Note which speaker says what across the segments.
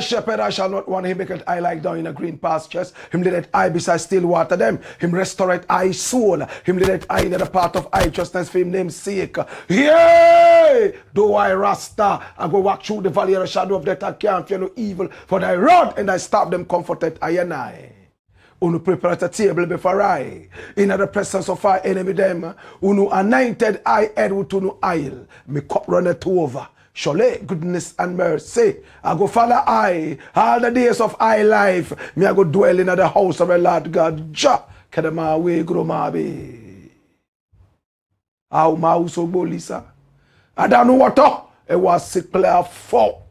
Speaker 1: Shepherd, I shall not want him, because I like down in a green pastures. Him leadeth I beside still water them. Him restoreth I soul. Him leadeth I in the path of righteousness for him name's sake. Yea! Though I Rasta, I go walk through the valley of the shadow of death, I can't fear no evil. For thy rod and thy staff them comforted I and I. Unu prepare a table before I, in the presence of our enemy them. Unu anointed I head with unu oil. Me cup runneth over. Surely goodness and mercy I go follow I all the days of I life. Me I go dwell in the house of the Lord God. Ja kedema we gromabe. Au mauso bolisa. I don't know what it was clear for.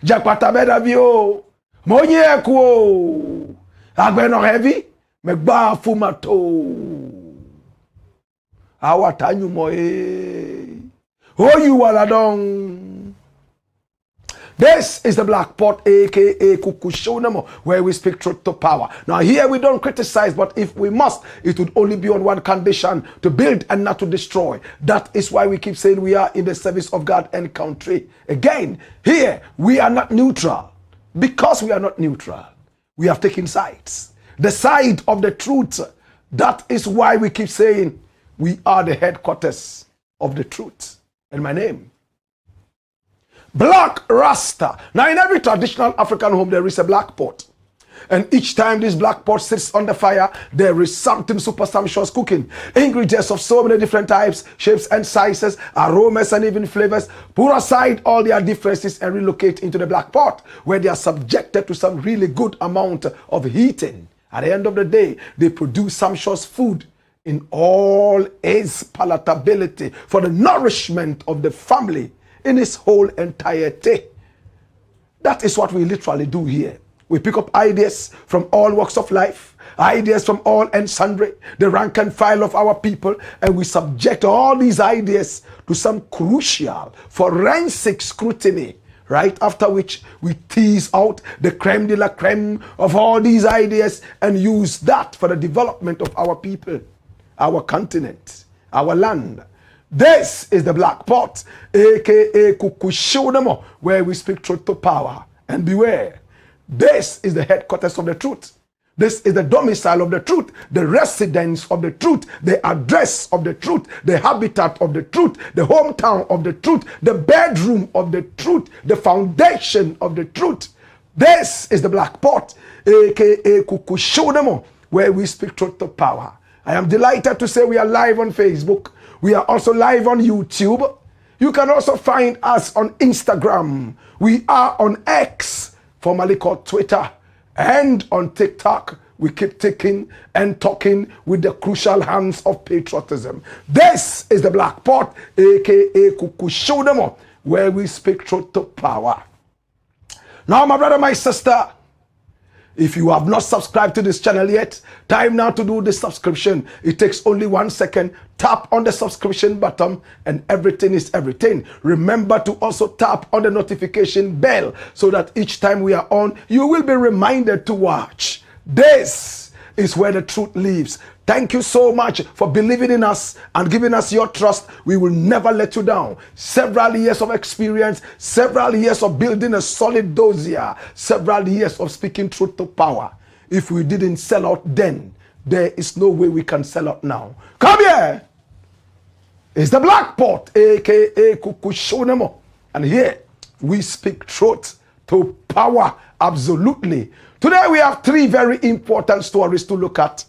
Speaker 1: Jakwata beda vio. Monye ko. Agbe no heavy. Me gba fumato. Awatanyu moe. Oh, you are Adom. This is the Blakk Pot, aka Kukushonamo, where we speak truth to power. Now here we don't criticize, but if we must, it would only be on one condition: to build and not to destroy. That is why we keep saying we are in the service of God and country. Again, here we are not neutral. Because we are not neutral, we have taken sides. The side of the truth. That is why we keep saying we are the headquarters of the truth. And my name, Black Rasta. Now in every traditional African home there is a black pot. And each time this black pot sits on the fire, there is something super sumptuous cooking. Ingredients of so many different types, shapes and sizes, aromas and even flavors. Put aside all their differences and relocate into the black pot, where they are subjected to some really good amount of heating. At the end of the day, they produce sumptuous food in all its palatability for the nourishment of the family in its whole entirety. That is what we literally do here. We pick up ideas from all walks of life, ideas from all and sundry, the rank and file of our people, and we subject all these ideas to some crucial forensic scrutiny, right after which we tease out the creme de la creme of all these ideas and use that for the development of our people, our continent, our land. This is the Blakk Pot, aka Kukushonamo, where we speak truth to power. And beware, this is the headquarters of the truth. This is the domicile of the truth, the residence of the truth, the address of the truth, the habitat of the truth, the hometown of the truth, the bedroom of the truth, the foundation of the truth. This is the Blakk Pot, aka Kukushonamo, where we speak truth to power. I am delighted to say we are live on Facebook. We are also live on YouTube. You can also find us on Instagram. We are on X, formerly called Twitter, and on TikTok. We keep ticking and talking with the crucial hands of patriotism. This is the Blakk Pot, aka Kukushonamo, where we speak truth to power. Now, my brother, my sister, if you have not subscribed to this channel yet, time now to do the subscription. It takes only 1 second. Tap on the subscription button and everything is everything. Remember to also tap on the notification bell so that each time we are on, you will be reminded to watch. This is where the truth lives. Thank you so much for believing in us and giving us your trust. We will never let you down. Several years of experience, several years of building a solid dossier, several years of speaking truth to power. If we didn't sell out then, there is no way we can sell out now. Come here. It's the Blakk Pot, aka Kukushonamo. And here we speak truth to power, absolutely. Today we have 3 very important stories to look at.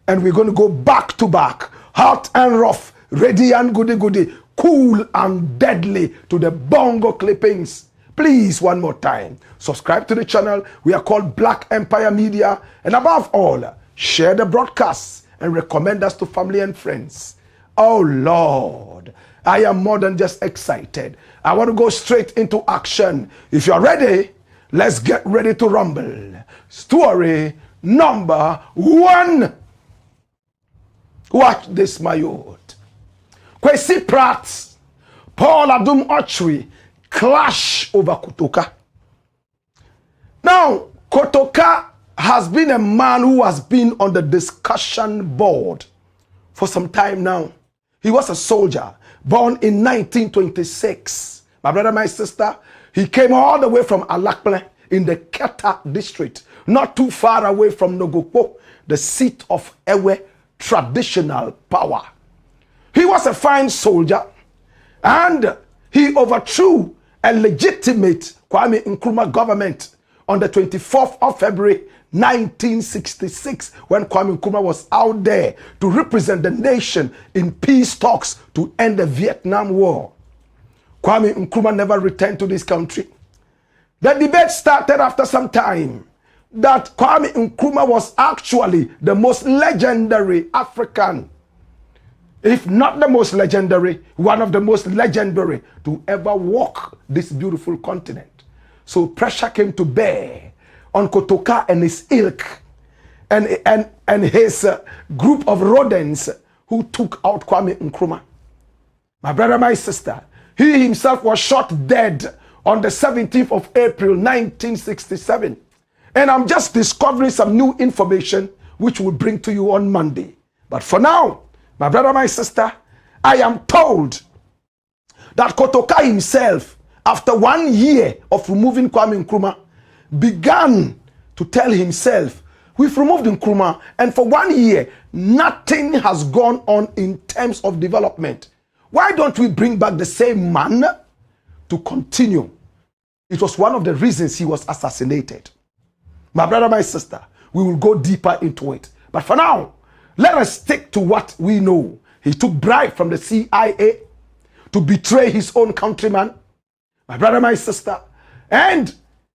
Speaker 1: and we're going to go back to back, hot and rough, ready and goody, cool and deadly to the bongo clippings. Please, one more time, subscribe to the channel. We are called Black Empire Media. And above all, share the broadcasts and recommend us to family and friends. Oh, Lord, I am more than just excited. I want to go straight into action. If you're ready, let's get ready to rumble. Story number 1. Watch this, my youth. Kwesi Pratt, Paul Adom-Otchere clash over Kotoka. Now, Kotoka has been a man who has been on the discussion board for some time now. He was a soldier born in 1926. My brother, my sister, he came all the way from Alakple in the Keta district, not too far away from Nogokpo, the seat of Ewe traditional power. He was a fine soldier, and he overthrew a legitimate Kwame Nkrumah government on the 24th of February 1966, when Kwame Nkrumah was out there to represent the nation in peace talks to end the Vietnam War. Kwame Nkrumah never returned to this country. The debate started after some time that Kwame Nkrumah was actually the most legendary African, if not the most legendary, one of the most legendary to ever walk this beautiful continent. So pressure came to bear on Kotoka and his ilk and his group of rodents who took out Kwame Nkrumah. My brother, my sister, he himself was shot dead on the 17th of April 1967. And I'm just discovering some new information which we'll bring to you on Monday. But for now, my brother, my sister, I am told that Kotoka himself, after 1 year of removing Kwame Nkrumah, began to tell himself, we've removed Nkrumah, and for 1 year, nothing has gone on in terms of development. Why don't we bring back the same man to continue? It was one of the reasons he was assassinated. My brother, my sister, we will go deeper into it. But for now, let us stick to what we know. He took bribe from the CIA to betray his own countryman. My brother, my sister, and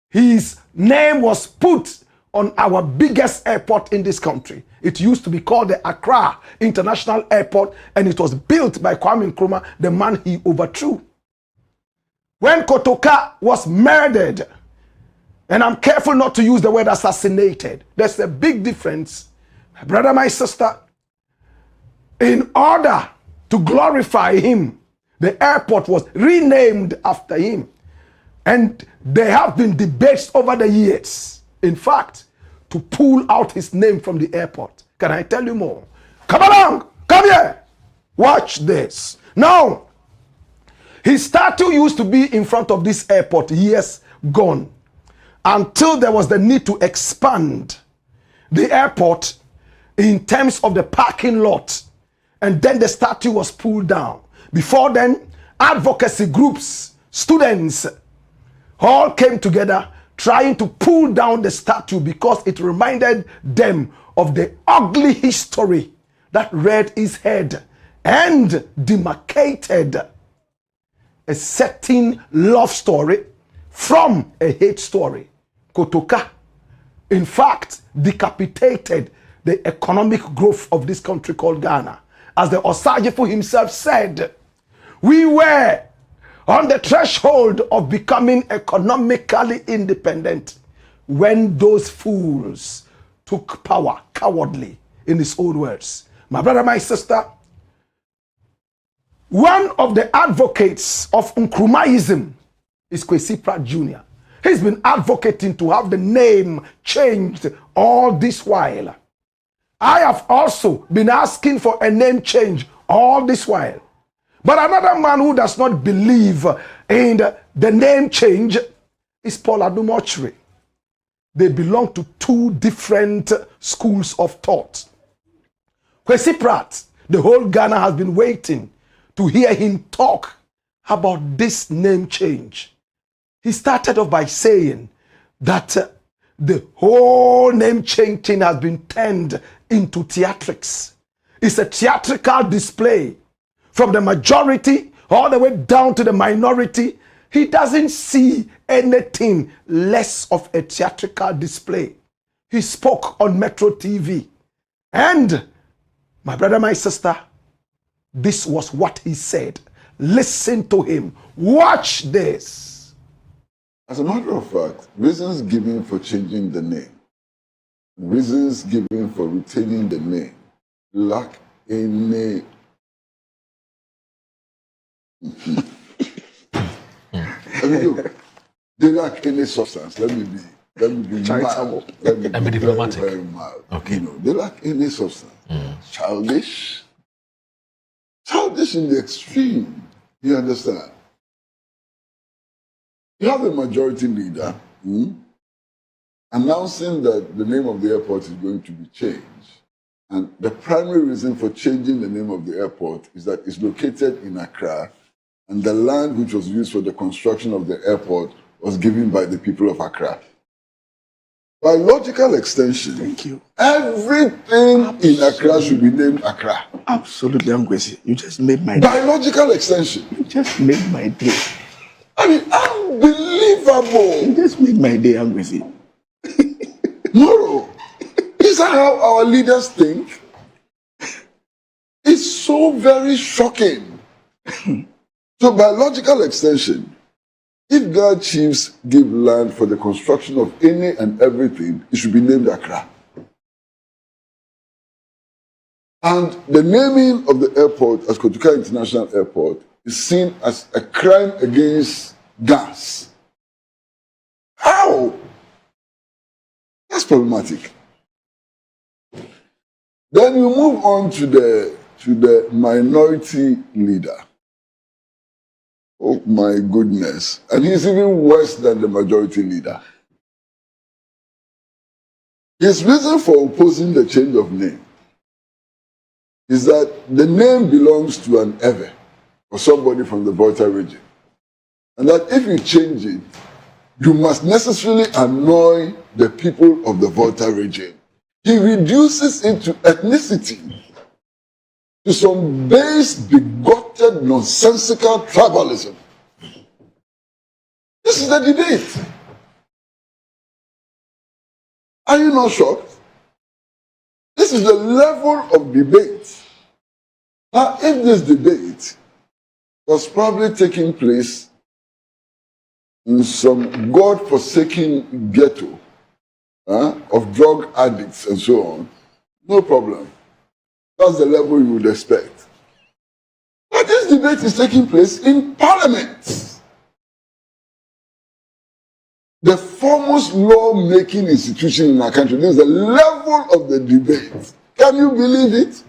Speaker 1: his name was put on our biggest airport in this country. It used to be called the Accra International Airport, and it was built by Kwame Nkrumah, the man he overthrew. When Kotoka was murdered, and I'm careful not to use the word assassinated, there's a big difference. My brother, my sister, in order to glorify him, the airport was renamed after him. And there have been debates over the years, in fact, to pull out his name from the airport. Can I tell you more? Come along, come here. Watch this. Now, his statue used to be in front of this airport years gone, until there was the need to expand the airport in terms of the parking lot. And then the statue was pulled down. Before then, advocacy groups, students, all came together trying to pull down the statue because it reminded them of the ugly history that reared its head and demarcated a certain love story from a hate story. Kotoka, in fact, decapitated the economic growth of this country called Ghana. As the Osagyefo himself said, we were on the threshold of becoming economically independent when those fools took power cowardly, in his own words. My brother, my sister, one of the advocates of Nkrumahism is Kwesi Pratt Jr. He's been advocating to have the name changed all this while. I have also been asking for a name change all this while. But another man who does not believe in the name change is Paul Adom-Otchere. They belong to two different schools of thought. Kwesi Pratt, the whole Ghana has been waiting to hear him talk about this name change. He started off by saying that the whole name change thing has been turned into theatrics. It's a theatrical display from the majority all the way down to the minority. He doesn't see anything less of a theatrical display. He spoke on Metro TV. And my brother, my sister, this was what he said. Listen to him. Watch this.
Speaker 2: As a matter of fact, reasons given for changing the name, reasons given for retaining the name, lack any they lack any substance. Let me be
Speaker 1: charitable.
Speaker 2: Let me be
Speaker 3: diplomatic.
Speaker 2: Very mild.
Speaker 3: Okay.
Speaker 2: You know, they lack any substance. Childish in the extreme. You understand? You have a majority leader announcing that the name of the airport is going to be changed. And the primary reason for changing the name of the airport is that it's located in Accra, and the land which was used for the construction of the airport was given by the people of Accra. By logical extension,
Speaker 4: thank you.
Speaker 2: Everything in Accra should be named Accra.
Speaker 4: Absolutely, Kwesi. You just made my day.
Speaker 2: By logical extension.
Speaker 4: You just made my day.
Speaker 2: I mean, unbelievable.
Speaker 4: You just made my day, Kwesi.
Speaker 2: No. Is that how our leaders think? It's so very shocking. So by logical extension, if God chiefs give land for the construction of any and everything, it should be named Accra. And the naming of the airport as Kotoka International Airport is seen as a crime against gas. How? That's problematic. Then we move on to the minority leader. Oh my goodness. And he's even worse than the majority leader. His reason for opposing the change of name is that the name belongs to an Ewe or somebody from the Volta region. And that if you change it, you must necessarily annoy the people of the Volta region. He reduces it to ethnicity, to some base, bigoted, nonsensical tribalism. This is the debate. Are you not shocked? This is the level of debate. Now, if this debate was probably taking place in some God-forsaken ghetto of drug addicts and so on, no problem. That's the level you would expect. But this debate is taking place in Parliament. The foremost law-making institution in our country. This is the level of the debate. Can you believe it?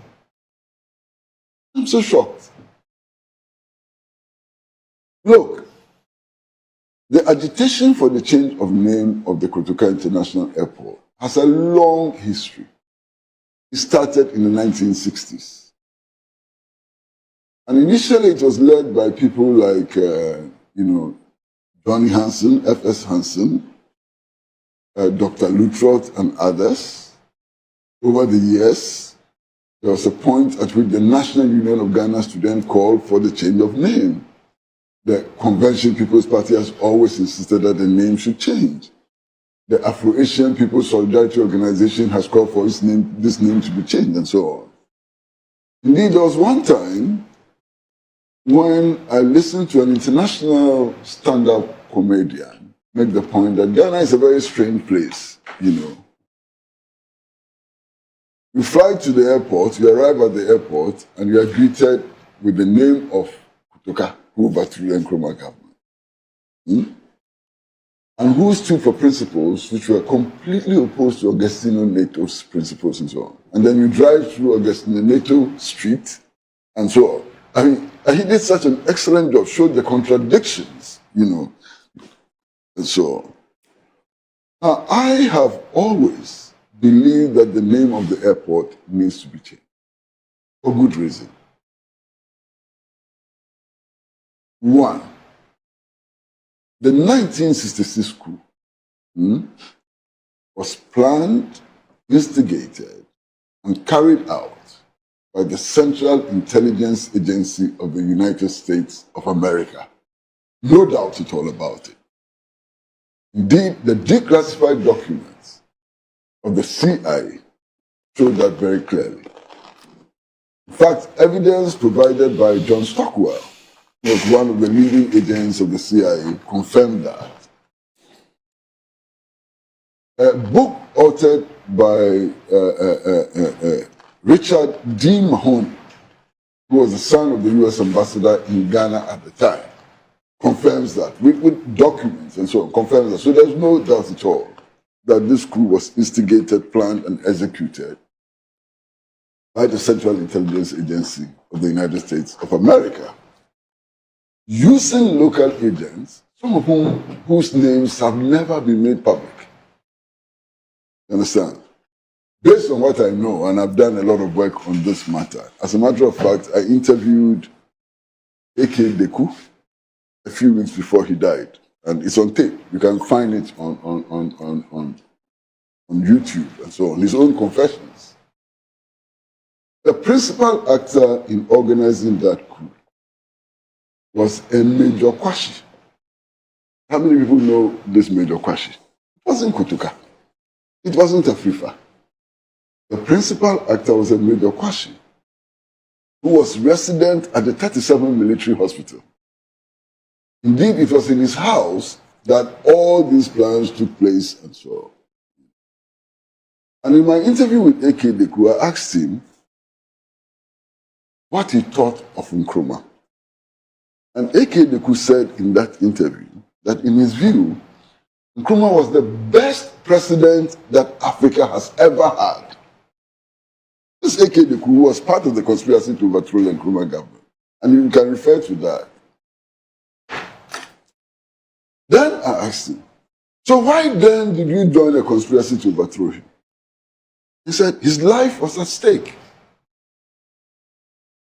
Speaker 2: I'm so shocked. Look, the agitation for the change of name of the Kotoka International Airport has a long history. It started in the 1960s. And initially it was led by people like, Johnny Hansen, F.S. Hansen, Dr. Lutrot and others. Over the years, there was a point at which the National Union of Ghana Students called for the change of name. The Convention People's Party has always insisted that the name should change. The Afro-Asian People's Solidarity Organization has called for this name to be changed, and so on. Indeed, there was one time when I listened to an international stand-up comedian make the point that Ghana is a very strange place, You fly to the airport, you arrive at the airport, and you are greeted with the name of Kotoka, who Baturi and Kroma government. And who stood for principles which were completely opposed to Augustino Neto's principles and so on. And then you drive through Augustino Neto Street and so on. I mean, he did such an excellent job, showed the contradictions, and so on. Now, I have always believed that the name of the airport needs to be changed for good reason. One, the 1966 coup was planned, instigated, and carried out by the Central Intelligence Agency of the United States of America. No doubt at all about it. Indeed, the declassified documents of the CIA show that very clearly. In fact, evidence provided by John Stockwell, who was one of the leading agents of the CIA, confirmed that. A book authored by Richard D. Mahama, who was the son of the U.S. ambassador in Ghana at the time, confirms that, with documents and so on, confirms that. So there's no doubt at all that this coup was instigated, planned, and executed by the Central Intelligence Agency of the United States of America, using local agents, some of whose names have never been made public. You understand? Based on what I know, and I've done a lot of work on this matter, as a matter of fact, I interviewed A.K. Deku a few weeks before he died, and it's on tape. You can find it on YouTube and so on, his own confessions. The principal actor in organizing that coup was a Major Kwashi. How many people know this Major Kwashi? It wasn't Kotoka. It wasn't Afrifa. The principal actor was a Major Kwashi, who was resident at the 37 Military Hospital. Indeed, it was in his house that all these plans took place and so on. And in my interview with A.K. Deku, I asked him what he thought of Nkrumah. And A.K. Deku said in that interview that in his view, Nkrumah was the best president that Africa has ever had. This A.K. Deku was part of the conspiracy to overthrow the Nkrumah government. And you can refer to that. Then I asked him, so why then did you join a conspiracy to overthrow him? He said his life was at stake.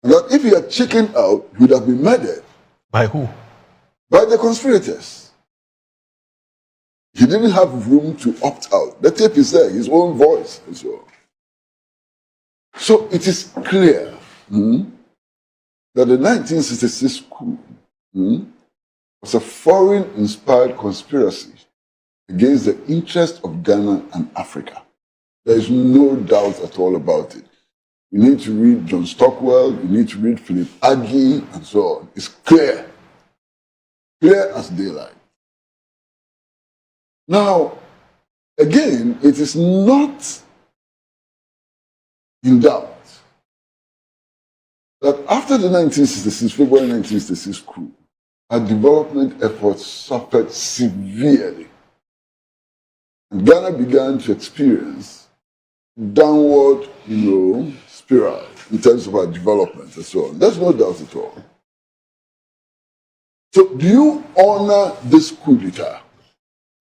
Speaker 2: And that if he had chickened out, he would have been murdered.
Speaker 3: By who?
Speaker 2: By the conspirators. He didn't have room to opt out. The tape is there, his own voice and so on. So it is clear that the 1966 coup was a foreign-inspired conspiracy against the interests of Ghana and Africa. There is no doubt at all about it. You need to read John Stockwell, you need to read Philip Agee, and so on. It's clear. Clear as daylight. Now, again, it is not in doubt that after the 1966, February 1966 coup, our development efforts suffered severely. And Ghana began to experience downward, spiral in terms of our development and so on. There's no doubt at all. So do you honor this coup d'etat?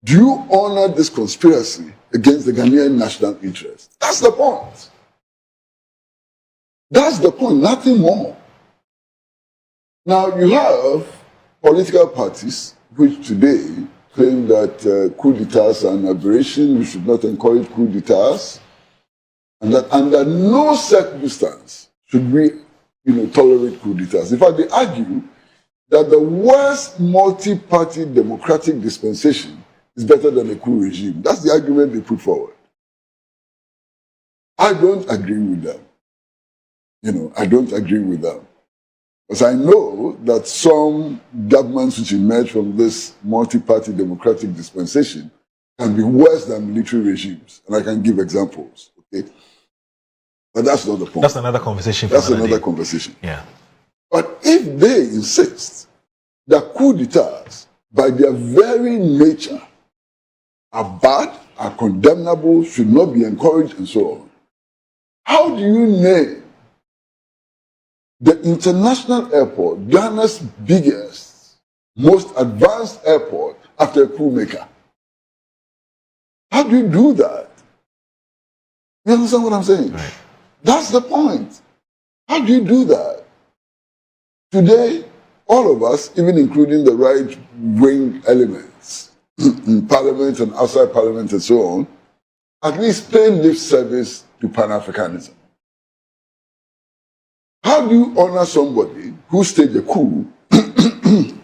Speaker 2: Do you honor this conspiracy against the Ghanaian national interest? That's the point. That's the point, nothing more. Now you have political parties which today claim that coup d'etats are an aberration, we should not encourage coup d'etats, and that under no circumstance should we tolerate coup d'etats. In fact, they argue that the worst multi-party democratic dispensation is better than a coup regime. That's the argument they put forward. I don't agree with them. I don't agree with them. Because I know that some governments which emerge from this multi-party democratic dispensation can be worse than military regimes. And I can give examples, okay? But that's not the point.
Speaker 3: That's another conversation.
Speaker 2: That's another conversation.
Speaker 3: Yeah.
Speaker 2: But if they insist that coup d'etats, by their very nature, are bad, are condemnable, should not be encouraged, and so on, how do you name the international airport, Ghana's biggest, most advanced airport, after a coup maker? How do you do that? You understand what I'm saying?
Speaker 3: Right.
Speaker 2: That's the point. How do you do that? Today, all of us, even including the right-wing elements in Parliament and outside Parliament and so on, at least pay lip service to Pan-Africanism. How do you honor somebody who staged a coup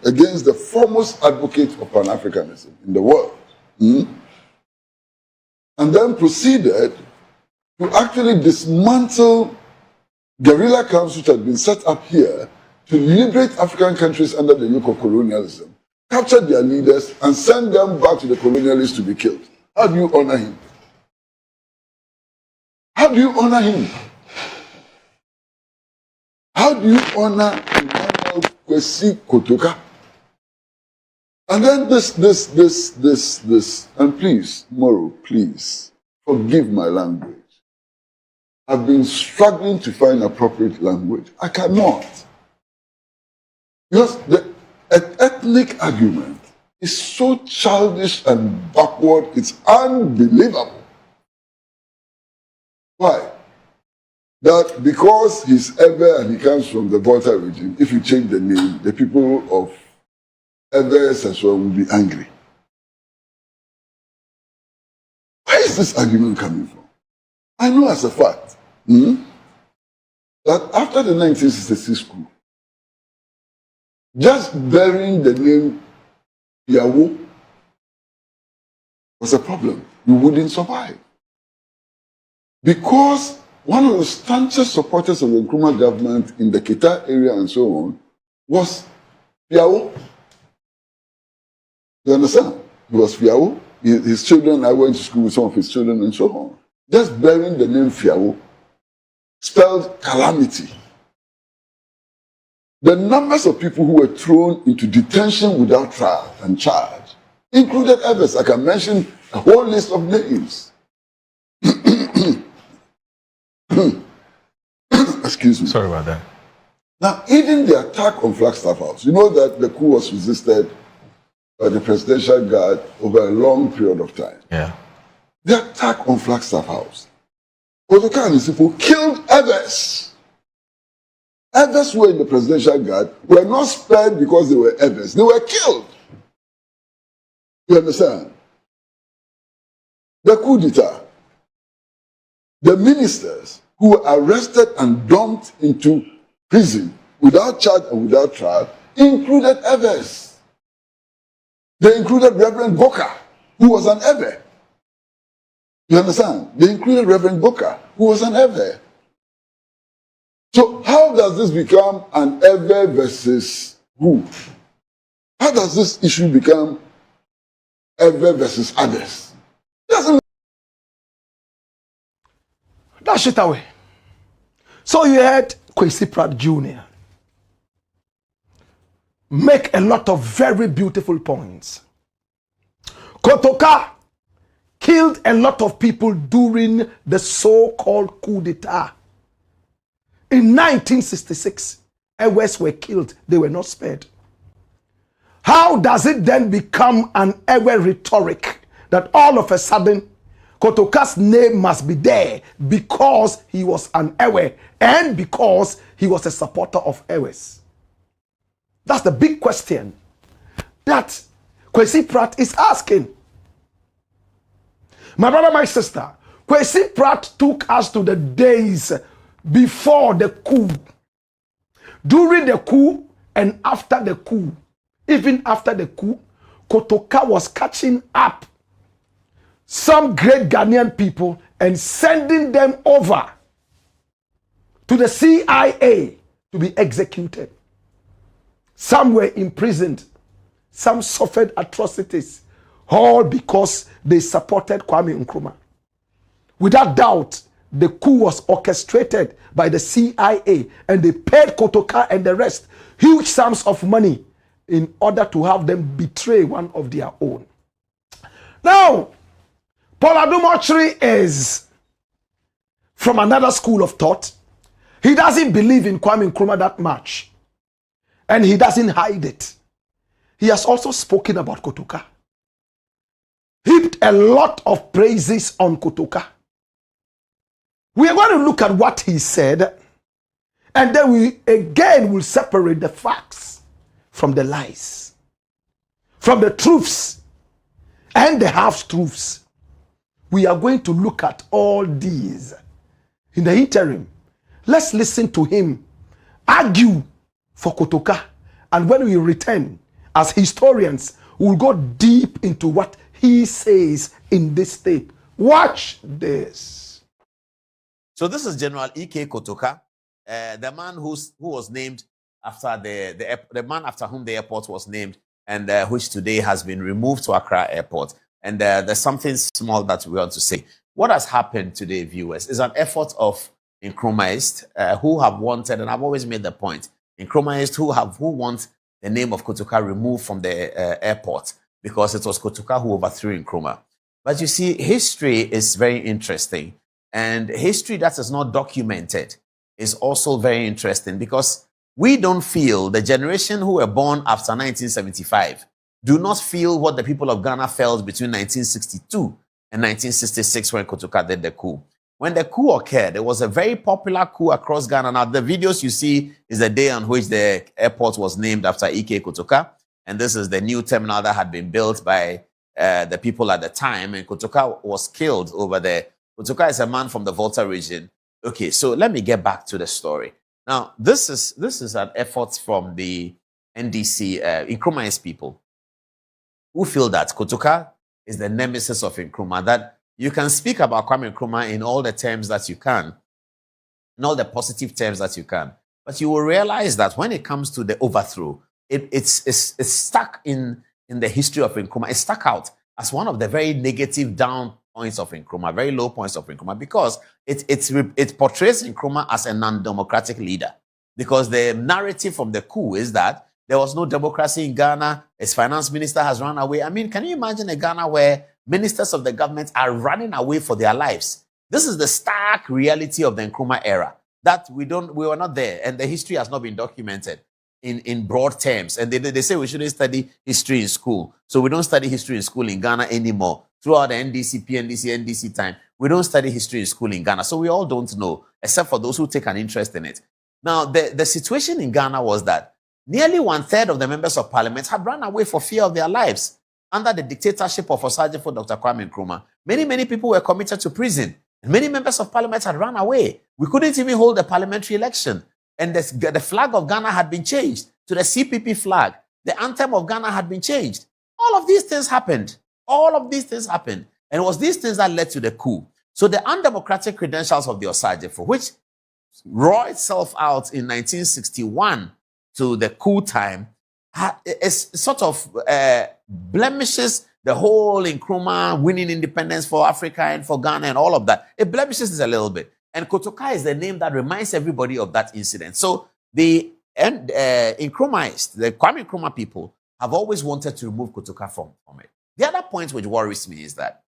Speaker 2: against the foremost advocate of Pan-Africanism in the world? And then proceeded to actually dismantle guerrilla camps which had been set up here to liberate African countries under the yoke of colonialism, capture their leaders, and send them back to the colonialists to be killed? How do you honor him? How do you honor him? How do you honor Emmanuel Kwesi Kotoka? And then this, and please, Moro, please, forgive my language. I've been struggling to find appropriate language. I cannot. Because the ethnic argument is so childish and backward, it's unbelievable. Why? That because he's Ewe and he comes from the Volta region, if you change the name, the people of Ewe as well will be angry. Where is this argument coming from? I know as a fact that after the 1966 coup, just bearing the name Yawo was a problem. You wouldn't survive. Because one of the staunchest supporters of the Nkrumah government in the Kita area and so on was Fiao. You understand? He was Fiao. His children, I went to school with some of his children and so on. Just bearing the name Fiao spelled calamity. The numbers of people who were thrown into detention without trial and charge included others. I can mention a whole list of names. Excuse me.
Speaker 3: Sorry about that.
Speaker 2: Now, even the attack on Flagstaff House, you know that the coup was resisted by the Presidential Guard over a long period of time.
Speaker 3: Yeah.
Speaker 2: The attack on Flagstaff House, Kotoka and his people killed others. Others who were in the Presidential Guard were not spared because they were others. They were killed. You understand? The coup d'etat, the ministers who were arrested and dumped into prison without charge and without trial included others. They included Reverend Boka, who was an Ewe. You understand? They included Reverend Boka, who was an Ewe. So how does this become an Ewe versus who? How does this issue become Ewe versus others? Doesn't.
Speaker 1: Dash it away. So you heard Kwesi Pratt Jr. make a lot of very beautiful points. Kotoka killed a lot of people during the so-called coup d'etat. In 1966, Ewes were killed. They were not spared. How does it then become an Ewe rhetoric that all of a sudden Kotoka's name must be there because he was an Ewe and because he was a supporter of Ewes? That's the big question that Kwesi Pratt is asking. My brother, my sister, Kwesi Pratt took us to the days before the coup, during the coup, and after the coup. Even after the coup, Kotoka was catching up some great Ghanaian people and sending them over to the CIA to be executed. Some were imprisoned. Some suffered atrocities, all because they supported Kwame Nkrumah. Without doubt, the coup was orchestrated by the CIA, and they paid Kotoka and the rest huge sums of money in order to have them betray one of their own. Now, Paul Adom-Otchere is from another school of thought. He doesn't believe in Kwame Nkrumah that much, and he doesn't hide it. He has also spoken about Kotoka, heaped a lot of praises on Kotoka. We are going to look at what he said, and then we again will separate the facts from the lies, from the truths and the half-truths. We are going to look at all these. In the interim, let's listen to him argue for Kotoka. And when we return, as historians, we'll go deep into what he says in this tape. Watch this.
Speaker 3: So this is General E.K. Kotoka, the man who was named after the man after whom the airport was named, and which today has been removed to Accra Airport. And there's something small that we want to say. What has happened today, viewers, is an effort of Nkrumahist who have wanted, and I've always made the point, Nkrumahist who want the name of Kotoka removed from the airport because it was Kotoka who overthrew Nkrumah. But you see, history is very interesting. And history that is not documented is also very interesting because we don't feel, the generation who were born after 1975, do not feel what the people of Ghana felt between 1962 and 1966 when Kotoka did the coup. When the coup occurred, there was a very popular coup across Ghana. Now, the videos you see is the day on which the airport was named after E.K. Kotoka. And this is the new terminal that had been built by the people at the time. And Kotoka was killed over there. Kotoka is a man from the Volta region. Okay, so let me get back to the story. Now, this is an effort from the NDC, Nkrumah's people, who feel that Kotoka is the nemesis of Nkrumah, that you can speak about Kwame Nkrumah in all the terms that you can, in all the positive terms that you can, but you will realize that when it comes to the overthrow, it's stuck in the history of Nkrumah. It's stuck out as one of the very negative down points of Nkrumah, very low points of Nkrumah, because it portrays Nkrumah as a non-democratic leader. Because the narrative from the coup is that there was no democracy in Ghana. His finance minister has run away. I mean, can you imagine a Ghana where ministers of the government are running away for their lives? This is the stark reality of the Nkrumah era, that we were not there, and the history has not been documented in broad terms. And they say we shouldn't study history in school. So we don't study history in school in Ghana anymore. Throughout the NDC, PNDC, NDC time, we don't study history in school in Ghana. So we all don't know, except for those who take an interest in it. Now, the situation in Ghana was that nearly 1/3 of the members of parliament had run away for fear of their lives. Under the dictatorship of Osajifo Dr. Kwame Nkrumah, many people were committed to prison. And many members of parliament had run away. We couldn't even hold a parliamentary election. And the flag of Ghana had been changed to the CPP flag. The anthem of Ghana had been changed. All of these things happened. All of these things happened. And it was these things that led to the coup. So the undemocratic credentials of the Osajifo, which roared itself out in 1961 to the coup time, is sort of blemishes the whole Nkrumah winning independence for Africa and for Ghana and all of that. It blemishes it a little bit. And Kotoka is the name that reminds everybody of that incident. So the Nkrumahist, the Kwame Nkrumah people, have always wanted to remove Kotoka from it. The other point which worries me is that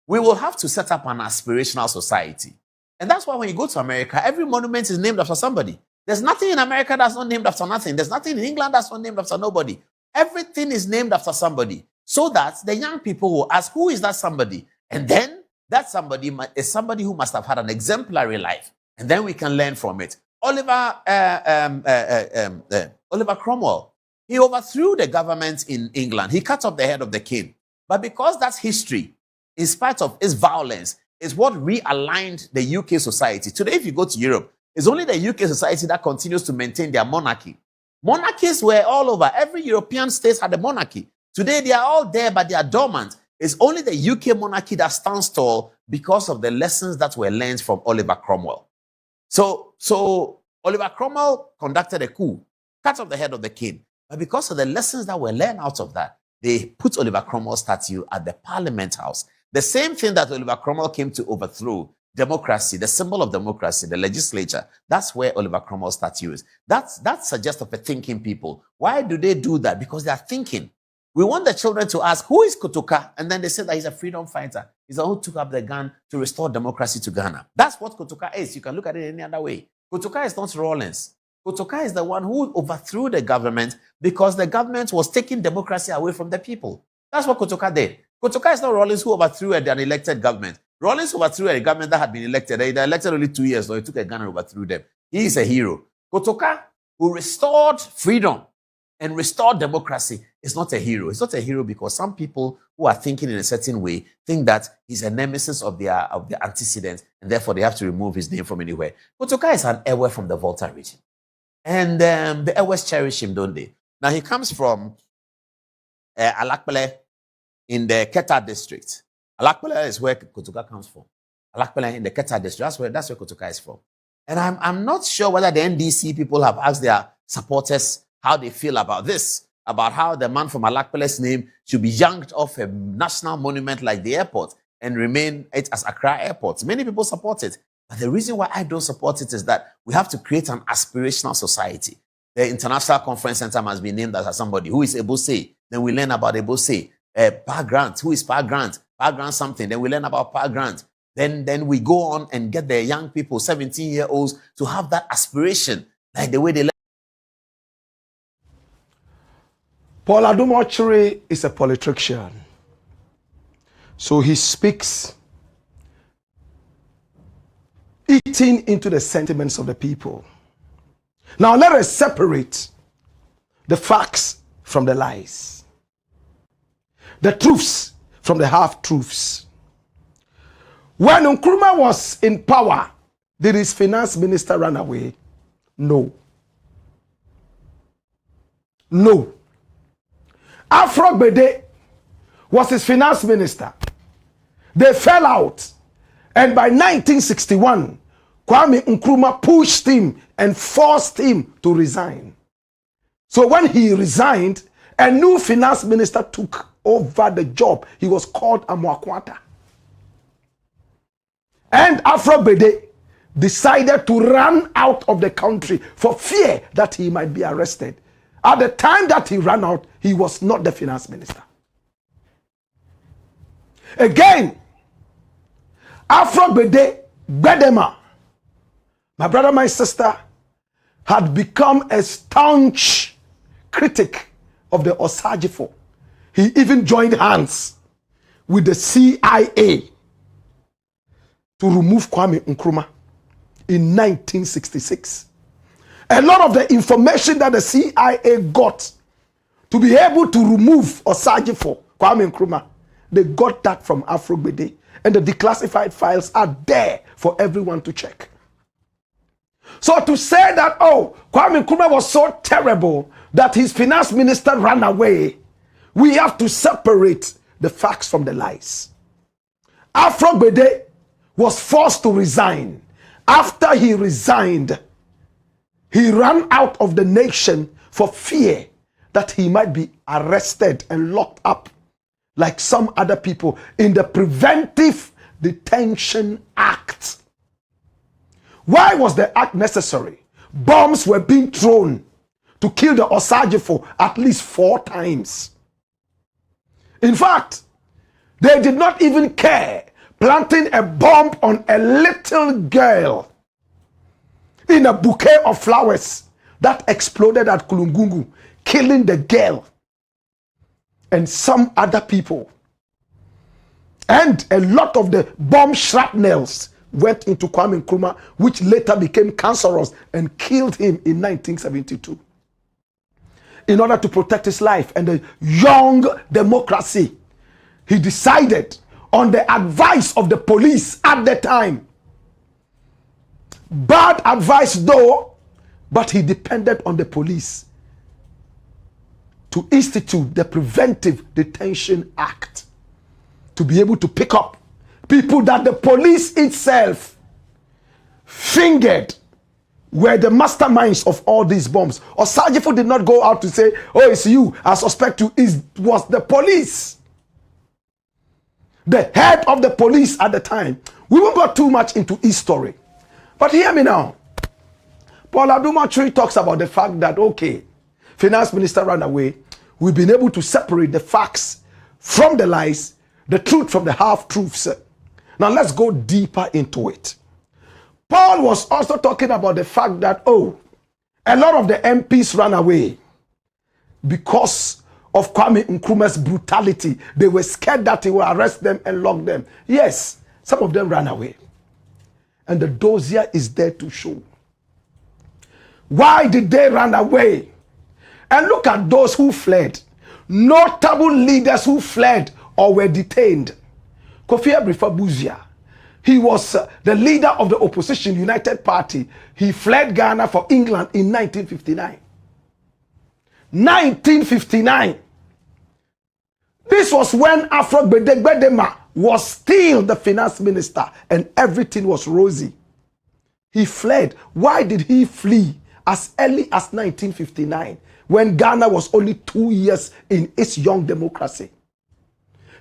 Speaker 3: we will have to set up an aspirational society. And that's why when you go to America, every monument is named after somebody. There's nothing in America that's not named after nothing. There's nothing in England that's not named after nobody. Everything is named after somebody. So that the young people will ask, who is that somebody? And then that somebody is somebody who must have had an exemplary life. And then we can learn from it. Oliver Cromwell, he overthrew the government in England. He cut off the head of the king. But because that's history, in spite of its violence, is what realigned the UK society. Today, if you go to Europe, it's only the UK society that continues to maintain their monarchy. Monarchies were all over. Every European state had a monarchy. Today, they are all there, but they are dormant. It's only the UK monarchy that stands tall because of the lessons that were learned from Oliver Cromwell. So Oliver Cromwell conducted a coup, cut off the head of the king. But because of the lessons that were learned out of that, they put Oliver Cromwell's statue at the Parliament House. The same thing that Oliver Cromwell came to overthrow, democracy, the symbol of democracy, the legislature. That's where Oliver Cromwell's statue is. That suggests of a thinking people. Why do they do that? Because they are thinking. We want the children to ask, who is Kotoka? And then they say that he's a freedom fighter. He's the one who took up the gun to restore democracy to Ghana. That's what Kotoka is. You can look at it any other way. Kotoka is not Rawlings. Kotoka is the one who overthrew the government because the government was taking democracy away from the people. That's what Kotoka did. Kotoka is not Rawlings who overthrew an elected government. Rawlings overthrew a government that had been elected. They elected only 2 years, so he took a gun and overthrew them. He is a hero. Kotoka, who restored freedom and restored democracy, is not a hero. It's not a hero because some people who are thinking in a certain way think that he's a nemesis of their antecedents, and therefore they have to remove his name from anywhere. Kotoka is an Ewe from the Volta region. And they always cherish him, don't they? Now, he comes from Alakpele in the Keta district. Alakpele is where Kotoka comes from. Alakpele in the Keta district. That's where Kotoka is from. And I'm not sure whether the NDC people have asked their supporters how they feel about this, about how the man from Alakpele's name should be yanked off a national monument like the airport and remain it as Accra Airport. Many people support it. But the reason why I don't support it is that we have to create an aspirational society. The International Conference Center must be named after somebody. Who is Ebose? Then we learn about Ebose. Pa Grant. Who is Pa Grant? Pa Grant something. Then we learn about Pa Grant. Then we go on and get the young people, 17-year-olds, to have that aspiration, like the way they learn.
Speaker 1: Paul Adom-Otchere is a politician. So he speaks eating into the sentiments of the people. Now let us separate the facts from the lies, the truths from the half-truths. When Nkrumah was in power, did his finance minister run away? No. No. Afro Bede was his finance minister. They fell out. And by 1961, Kwame Nkrumah pushed him and forced him to resign. So when he resigned, a new finance minister took over the job. He was called Amwakwata. And Afro Bede decided to run out of the country for fear that he might be arrested. At the time that he ran out, he was not the finance minister. Again, Afro Bede Bedema, my brother, my sister, had become a staunch critic of the Osagifo. He even joined hands with the CIA to remove Kwame Nkrumah in 1966. A lot of the information that the CIA got to be able to remove Osagifo, Kwame Nkrumah, they got that from Afro Bede. And the declassified files are there for everyone to check. So to say that, oh, Kwame Nkrumah was so terrible that his finance minister ran away, we have to separate the facts from the lies. Afro Bede was forced to resign. After he resigned, he ran out of the nation for fear that he might be arrested and locked up like some other people in the Preventive Detention Act. Why was the act necessary? Bombs were being thrown to kill the Osagifo at least 4 times. In fact, they did not even care planting a bomb on a little girl in a bouquet of flowers that exploded at Kulungungu, killing the girl and some other people. And a lot of the bomb shrapnels went into Kwame Nkrumah, which later became cancerous and killed him in 1972. In order to protect his life and the young democracy, he decided, on the advice of the police at the time, bad advice though, but he depended on the police to institute the Preventive Detention Act, to be able to pick up people that the police itself fingered were the masterminds of all these bombs. Osagifo did not go out to say, oh, it's you, I suspect you. It was the police. The head of the police at the time. We won't go too much into history. But hear me now. Paul Adom-Otchere talks about the fact that, okay, finance minister ran away. We've been able to separate the facts from the lies, the truth from the half-truths. Now let's go deeper into it. Paul was also talking about the fact that, oh, a lot of the MPs ran away because of Kwame Nkrumah's brutality. They were scared that he will arrest them and lock them. Yes, some of them ran away. And the dossier is there to show. Why did they run away? And look at those who fled. Notable leaders who fled or were detained. Kofi Buzia, he was the leader of the opposition United Party. He fled Ghana for England in 1959. 1959. This was when Afro Gbedema was still the finance minister and everything was rosy. He fled. Why did he flee as early as 1959 when Ghana was only 2 years in its young democracy?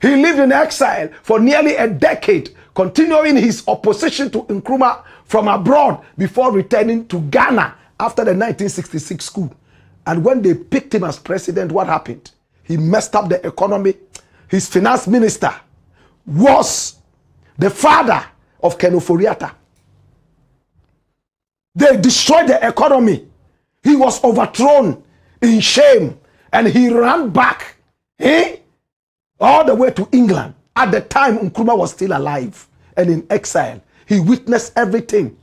Speaker 1: He lived in exile for nearly a decade, continuing his opposition to Nkrumah from abroad before returning to Ghana after the 1966 coup. And when they picked him as president, what happened? He messed up the economy. His finance minister was the father of Ken Ofori-Atta. They destroyed the economy. He was overthrown in shame and he ran back all the way to England. At the time, Nkrumah was still alive and in exile. He witnessed everything.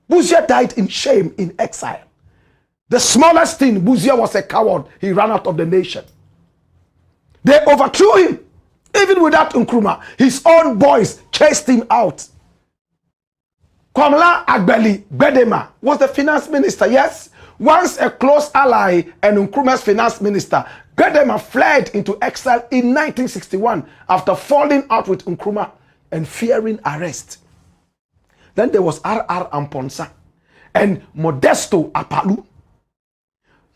Speaker 1: Busia died in shame in exile. The smallest thing, Busia was a coward. He ran out of the nation. They overthrew him. Even without Nkrumah, his own boys chased him out. Kwamla Agbeli Gbedema was the finance minister, yes? Once a close ally and Nkrumah's finance minister, Gbedema fled into exile in 1961 after falling out with Nkrumah and fearing arrest. Then there was R.R. Amponsa and Modesto Apalu.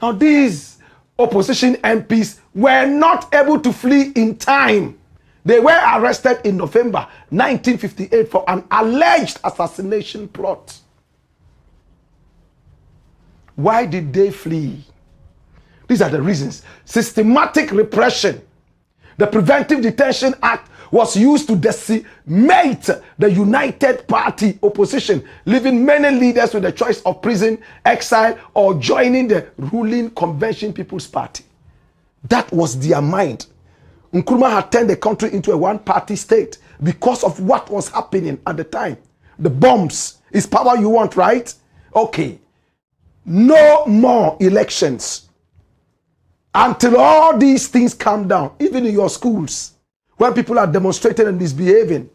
Speaker 1: Now these opposition MPs were not able to flee in time. They were arrested in November 1958 for an alleged assassination plot. Why did they flee? These are the reasons. Systematic repression. The Preventive Detention Act was used to decimate the United Party opposition, leaving many leaders with the choice of prison, exile, or joining the ruling Convention People's Party. That was their mind. Nkrumah had turned the country into a one-party state because of what was happening at the time. The bombs is power you want, right? Okay. No more elections until all these things calm down. Even in your schools, when people are demonstrating and misbehaving,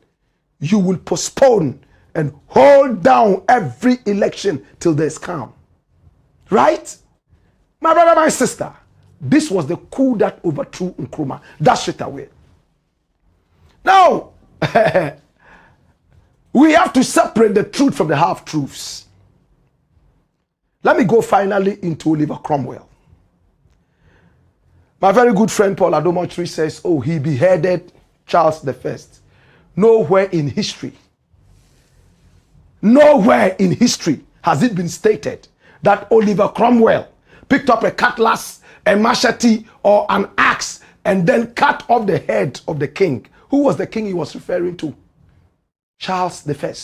Speaker 1: you will postpone and hold down every election till there's calm. Right? My brother, my sister, this was the coup that overthrew Nkrumah. Dash it away. Now, we have to separate the truth from the half-truths. Let me go finally into Oliver Cromwell. My very good friend Paul Adom-Otchere says, oh, he beheaded Charles I. Nowhere in history has it been stated that Oliver Cromwell picked up a cutlass, a machete, or an axe and then cut off the head of the king. Who was the king he was referring to? Charles I.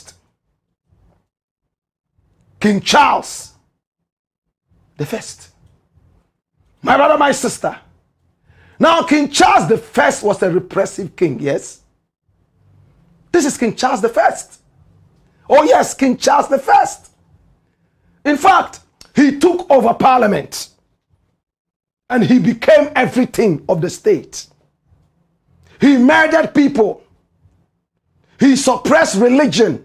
Speaker 1: King Charles I. My brother, my sister. Now, King Charles I was a repressive king, yes? This is King Charles I. Oh yes, King Charles I. In fact, he took over parliament and he became everything of the state. He murdered people. He suppressed religion.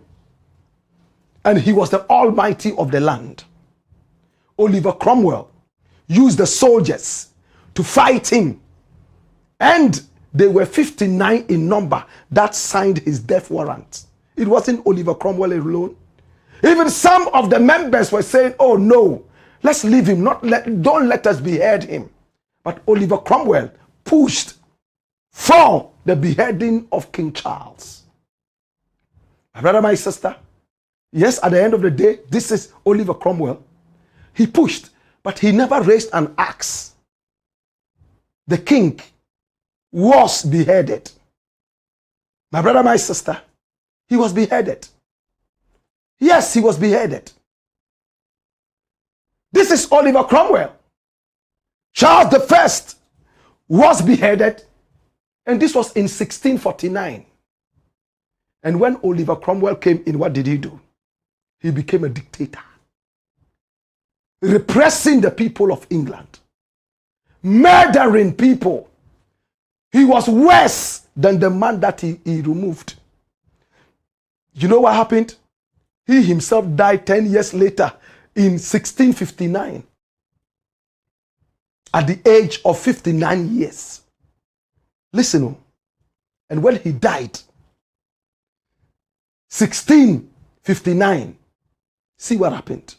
Speaker 1: And he was the almighty of the land. Oliver Cromwell used the soldiers to fight him. And they were 59 in number that signed his death warrant. It wasn't Oliver Cromwell alone. Even some of the members were saying, oh no, let's leave him, don't let us behead him. But Oliver Cromwell pushed for the beheading of King Charles. My brother, my sister, yes, at the end of the day, this is Oliver Cromwell. He pushed, but he never raised an axe. The king was beheaded. My brother, my sister, he was beheaded. Yes, he was beheaded. This is Oliver Cromwell. Charles I was beheaded, and this was in 1649. And when Oliver Cromwell came in, what did he do? He became a dictator, repressing the people of England, murdering people. He was worse than the man that he removed. You know what happened? He himself died 10 years later in 1659 at the age of 59 years. Listen, and when he died, 1659, see what happened.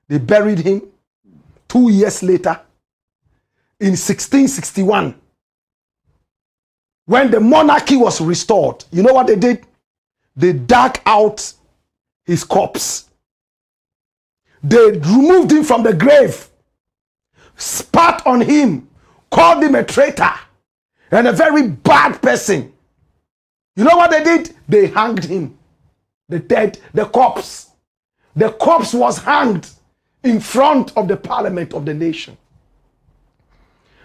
Speaker 1: They buried him 2 years later in 1661. When the monarchy was restored, you know what they did? They dug out his corpse. They removed him from the grave, spat on him, called him a traitor and a very bad person. You know what they did? They hanged him. The corpse. The corpse was hanged in front of the parliament of the nation.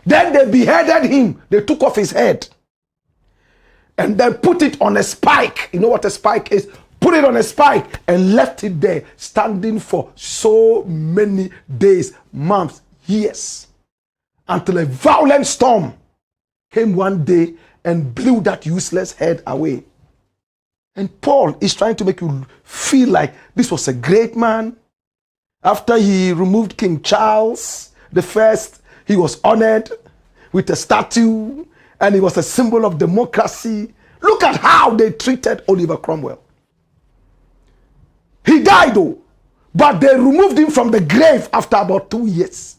Speaker 1: Then they beheaded him. They took off his head and then put it on a spike. You know what a spike is? Put it on a spike and left it there, standing for so many days, months, years, until a violent storm came one day and blew that useless head away. And Paul is trying to make you feel like this was a great man. After he removed King Charles I, he was honored with a statue and he was a symbol of democracy. Look at how they treated Oliver Cromwell. He died though, but they removed him from the grave after about 2 years.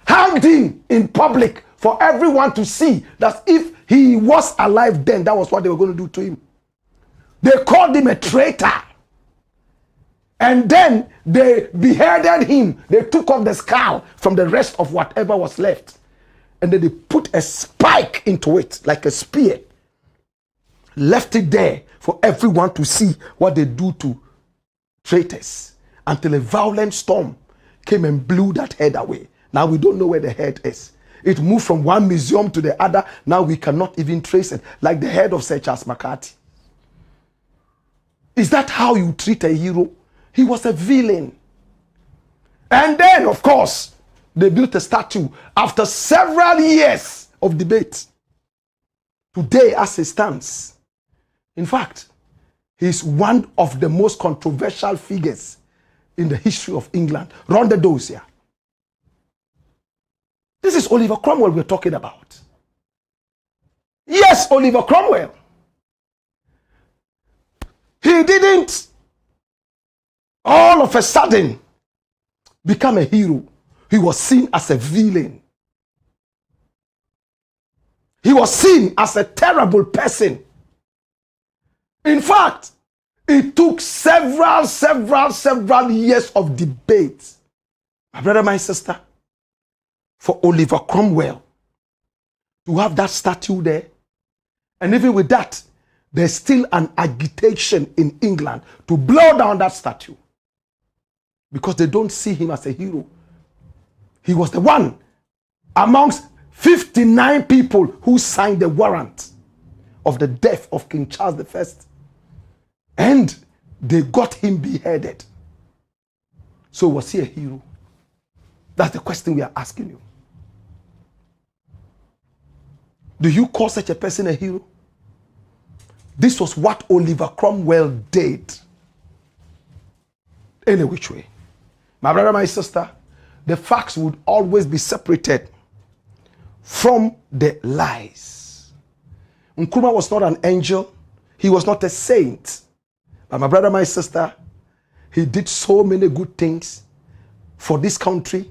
Speaker 1: Hanged him in public for everyone to see that if he was alive then, that was what they were going to do to him. They called him a traitor. And then they beheaded him. They took off the skull from the rest of whatever was left. And then they put a spike into it, like a spear. Left it there for everyone to see what they do to traitors. Until a violent storm came and blew that head away. Now we don't know where the head is. It moved from one museum to the other. Now we cannot even trace it. Like the head of Sir Charles McCarthy. Is that how you treat a hero? He was a villain. And then, of course, they built a statue after several years of debate. Today, as it stands, in fact, he's one of the most controversial figures in the history of England. Run the doors here. This is Oliver Cromwell we're talking about. Yes, Oliver Cromwell. He didn't all of a sudden become a hero. He was seen as a villain. He was seen as a terrible person. In fact, it took several years of debate, my brother, my sister, for Oliver Cromwell to have that statue there. And even with that, there's still an agitation in England to blow down that statue because they don't see him as a hero. He was the one amongst 59 people who signed the warrant of the death of King Charles I. And they got him beheaded. So was he a hero? That's the question we are asking you. Do you call such a person a hero? This was what Oliver Cromwell did. Any which way. My brother, my sister, the facts would always be separated from the lies. Nkrumah was not an angel. He was not a saint. But my brother, my sister, he did so many good things for this country.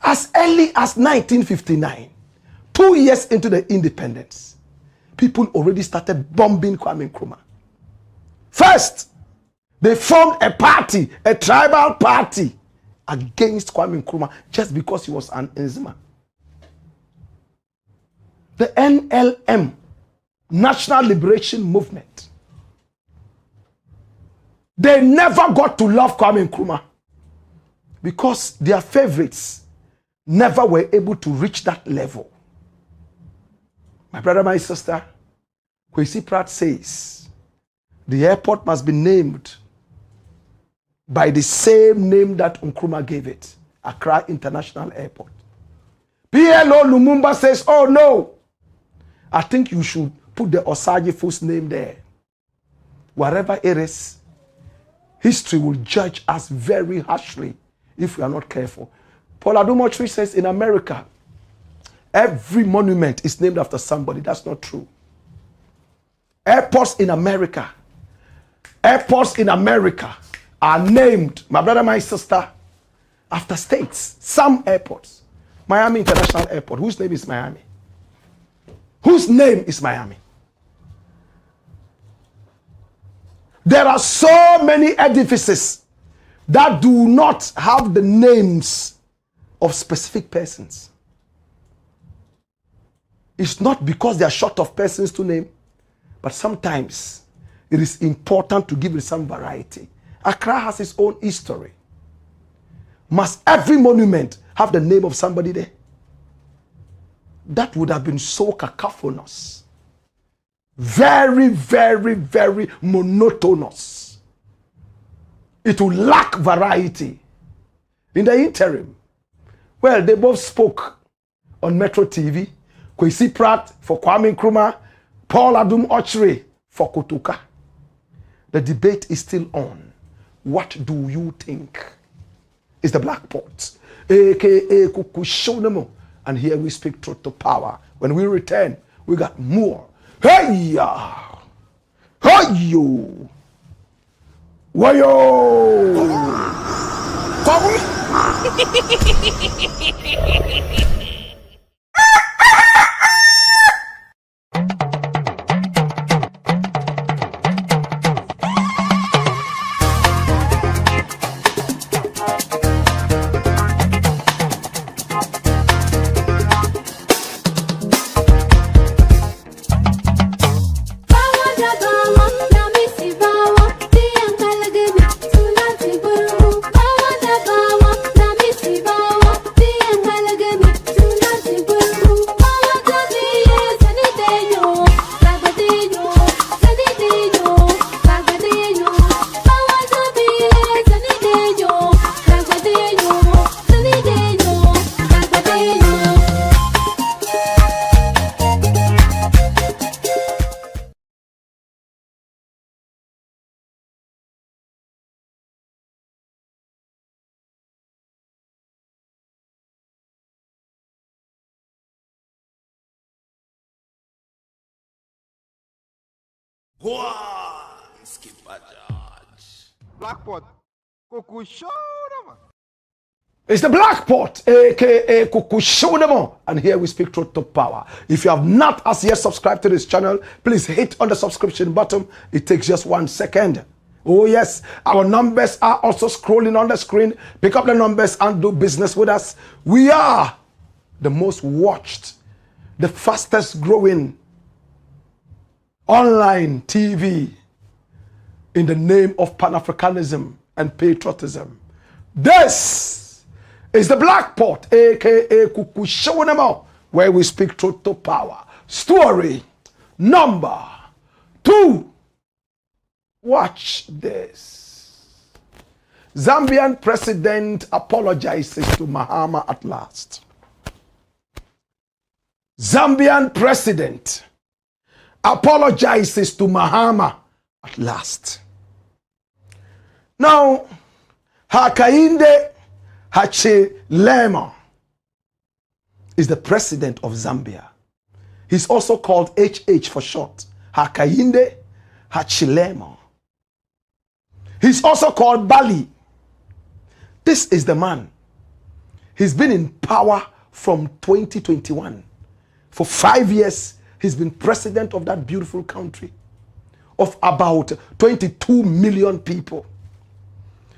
Speaker 1: As early as 1959, 2 years into the independence, people already started bombing Kwame Nkrumah. First, they formed a party, a tribal party against Kwame Nkrumah just because he was an Nzima. The NLM, National Liberation Movement, they never got to love Kwame Nkrumah because their favorites never were able to reach that level. My brother, my sister, Kwesi Pratt says the airport must be named by the same name that Nkrumah gave it, Accra International Airport. PLO Lumumba says, oh no, I think you should put the Osage Fu's name there. wherever it is, history will judge us very harshly if we are not careful. Paul Adom-Otchere says in America, every monument is named after somebody. That's not true. Airports in America are named, my brother, my sister, after states. Some airports. Miami International Airport. Whose name is Miami? Whose name is Miami? There are so many edifices that do not have the names of specific persons. It's not because they are short of persons to name, but sometimes it is important to give it some variety. Accra has its own history. Must every monument have the name of somebody there? That would have been so cacophonous. Very, very, very monotonous. It will lack variety. In the interim, well, they both spoke on Metro TV. Kwesi Pratt for Kwame Nkrumah, Paul Adom-Otchere for Kotoka. The debate is still on. What do you think? It's the Blakk Pot, aka Kukushonemo. And here we speak truth to power. When we return, we got more. Hey ya! Hey yo! Wayo!
Speaker 5: Blakk Pot. Kukusho.
Speaker 1: It's the Blakk Pot, aka Kukushonemo. And here we speak truth to power. If you have not as yet subscribed to this channel, please hit on the subscription button. It takes just 1 second. Oh yes, our numbers are also scrolling on the screen. Pick up the numbers and do business with us. We are the most watched, the fastest growing online TV in the name of Pan-Africanism and patriotism. This is the Blakk Pot, aka Kukushonemo, where we speak truth to power. Story number 2. Watch this. Zambian president apologizes to Mahama at last. Zambian president apologizes to Mahama at last. Now, Hakainde Hichilema is the president of Zambia. He's also called HH for short. Hakainde Hichilema. He's also called Bali. This is the man. He's been in power from 2021. For 5 years, he's been president of that beautiful country of about 22 million people.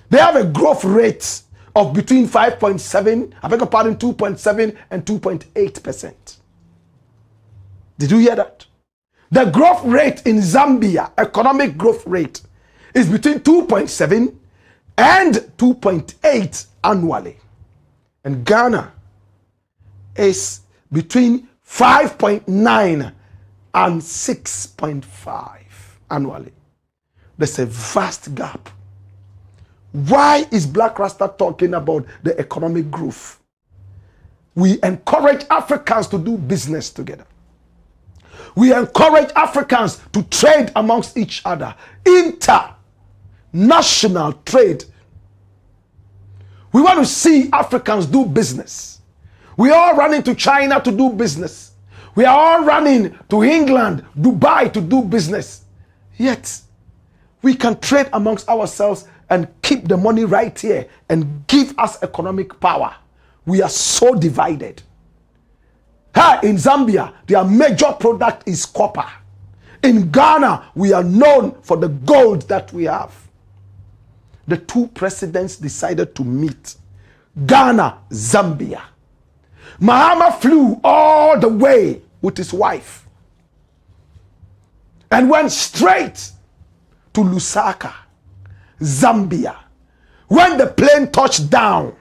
Speaker 1: They have a growth rate of between 5.7, I beg your pardon, 2.7 and 2.8%. Did you hear that? The growth rate in Zambia, economic growth rate, is between 2.7 and 2.8 annually. And Ghana is between 5.9 and 6.5 annually. There's a vast gap. Why is Blakk RASTA talking about the economic growth? We encourage Africans to do business together. We encourage Africans to trade amongst each other. International trade. We want to see Africans do business. We are all running to China to do business. We are all running to England, Dubai to do business. Yet, we can trade amongst ourselves and keep the money right here and give us economic power. We are so divided. In Zambia, their major product is copper. In Ghana, we are known for the gold that we have. The two presidents decided to meet. Ghana, Zambia. Mahama flew all the way with his wife and went straight to Lusaka, Zambia. When the plane touched down,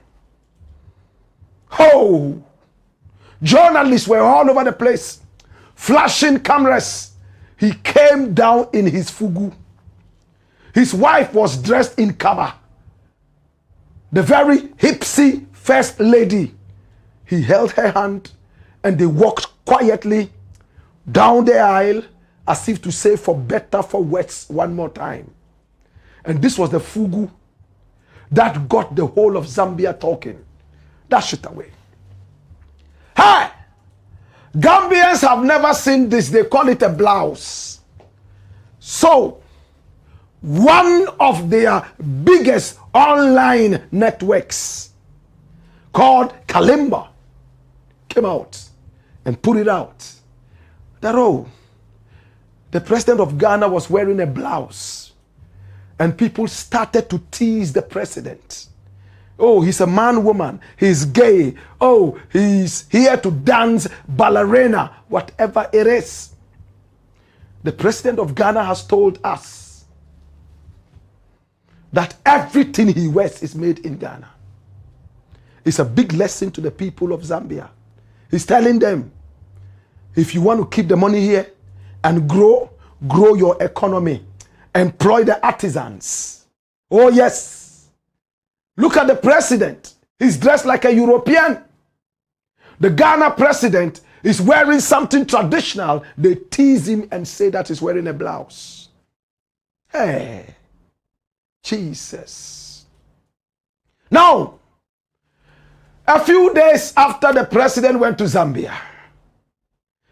Speaker 1: journalists were all over the place, flashing cameras. He came down in his Fugu. His wife was dressed in kaba. The very hipsy first lady. He held her hand and they walked quietly down the aisle as if to say for better, for worse, one more time. And this was the Fugu that got the whole of Zambia talking. Dash it away. Hey! Gambians have never seen this. They call it a blouse. So, one of their biggest online networks called Kalimba came out and put it out that, the president of Ghana was wearing a blouse. And people started to tease the president. He's a man, woman. He's gay. He's here to dance ballerina, whatever it is. The president of Ghana has told us that everything he wears is made in Ghana. It's a big lesson to the people of Zambia. He's telling them, if you want to keep the money here and grow your economy, employ the artisans. Oh yes. Look at the president. He's dressed like a European. The Ghana president is wearing something traditional. They tease him and say that he's wearing a blouse. Hey, Jesus. Now, a few days after the president went to Zambia,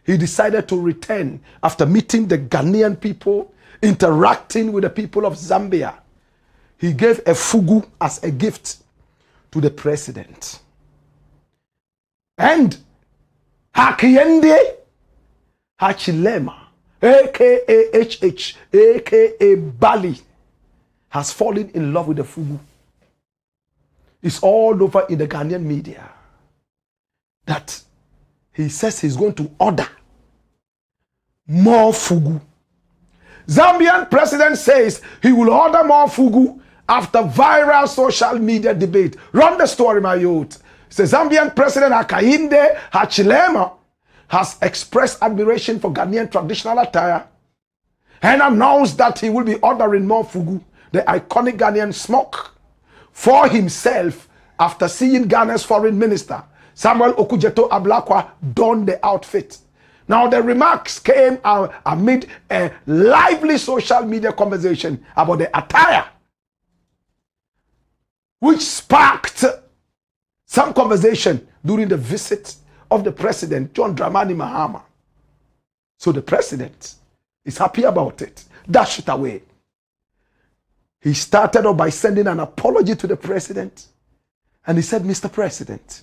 Speaker 1: he decided to return after meeting the Ghanaian people, interacting with the people of Zambia. He gave a fugu as a gift to the president. And Hakiende Hachilema, aka HH, aka Bali, has fallen in love with the fugu. It's all over in the Ghanaian media that he says he's going to order more fugu. Zambian president says he will order more fugu after viral social media debate. Run the story, my youth. The Zambian president Hakainde Hichilema has expressed admiration for Ghanaian traditional attire and announced that he will be ordering more fugu, the iconic Ghanaian smoke, for himself after seeing Ghana's foreign minister Samuel Okudzeto Ablakwa don the outfit. Now the remarks came amid a lively social media conversation about the attire, which sparked some conversation during the visit of the president, John Dramani Mahama. So the president is happy about it. Dash it away. He started off by sending an apology to the president. And he said, Mr. President,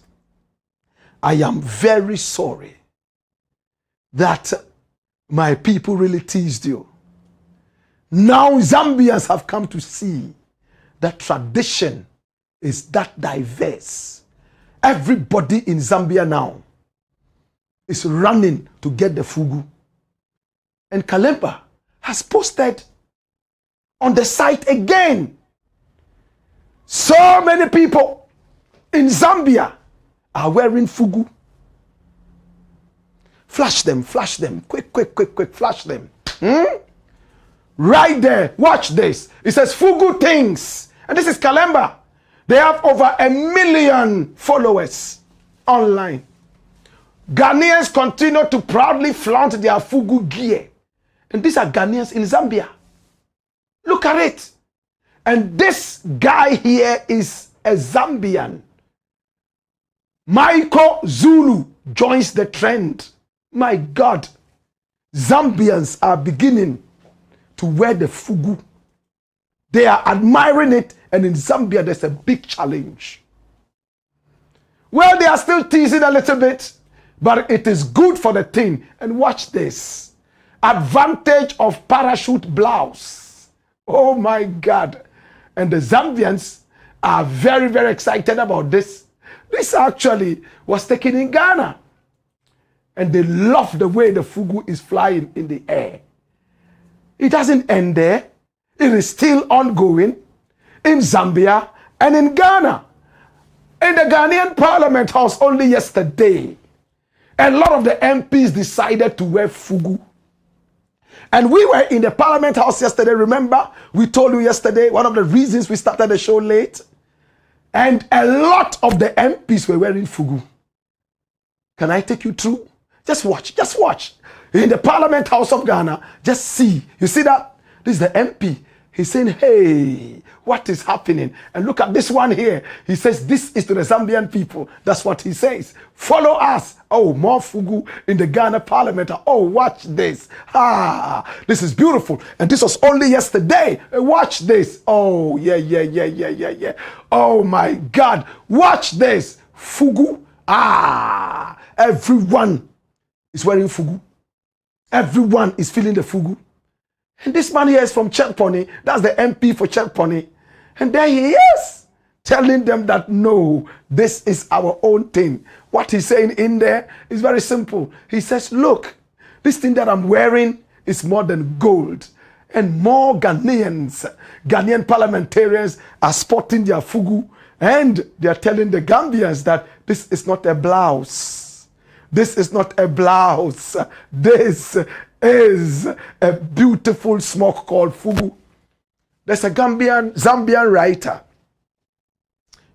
Speaker 1: I am very sorry that my people really teased you. Now Zambians have come to see that tradition is that diverse. Everybody in Zambia now is running to get the fugu. And Kalemba has posted on the site again. So many people in Zambia are wearing fugu. Flash them, quick, flash them. Right there, watch this. It says Fugu Things. And this is Kalemba. They have over 1 million followers online. Ghanaians continue to proudly flaunt their Fugu gear. And these are Ghanaians in Zambia. Look at it. And this guy here is a Zambian. Michael Zulu joins the trend. My God. Zambians are beginning to wear the Fugu. They are admiring it. And in Zambia, there's a big challenge. Well, they are still teasing a little bit, but it is good for the thing. And watch this. Advantage of parachute blouse. Oh my God. And the Zambians are very, very excited about this. This actually was taken in Ghana. And they love the way the Fugu is flying in the air. It doesn't end there. It is still ongoing in Zambia and in Ghana. In the Ghanaian Parliament House only yesterday, a lot of the MPs decided to wear Fugu. And we were in the Parliament House yesterday. Remember, we told you yesterday, one of the reasons we started the show late. And a lot of the MPs were wearing Fugu. Can I take you through? Just watch, just watch. In the Parliament House of Ghana, just see. You see that? This is the MP. He's saying, hey, what is happening? And look at this one here. He says, this is to the Zambian people. That's what he says. Follow us. Oh, more Fugu in the Ghana Parliament. Oh, watch this. This is beautiful. And this was only yesterday. Watch this. Oh, yeah. Oh, my God. Watch this. Fugu. Everyone is wearing Fugu. Everyone is feeling the Fugu. And this man here is from Chekponi. That's the MP for Chekponi. And there he is, telling them that, no, this is our own thing. What he's saying in there is very simple. He says, look, this thing that I'm wearing is more than gold. And more Ghanaian parliamentarians are sporting their Fugu. And they are telling the Gambians that this is not a blouse. This is not a blouse. This is a beautiful smoke called Fugu. There's a Zambian writer,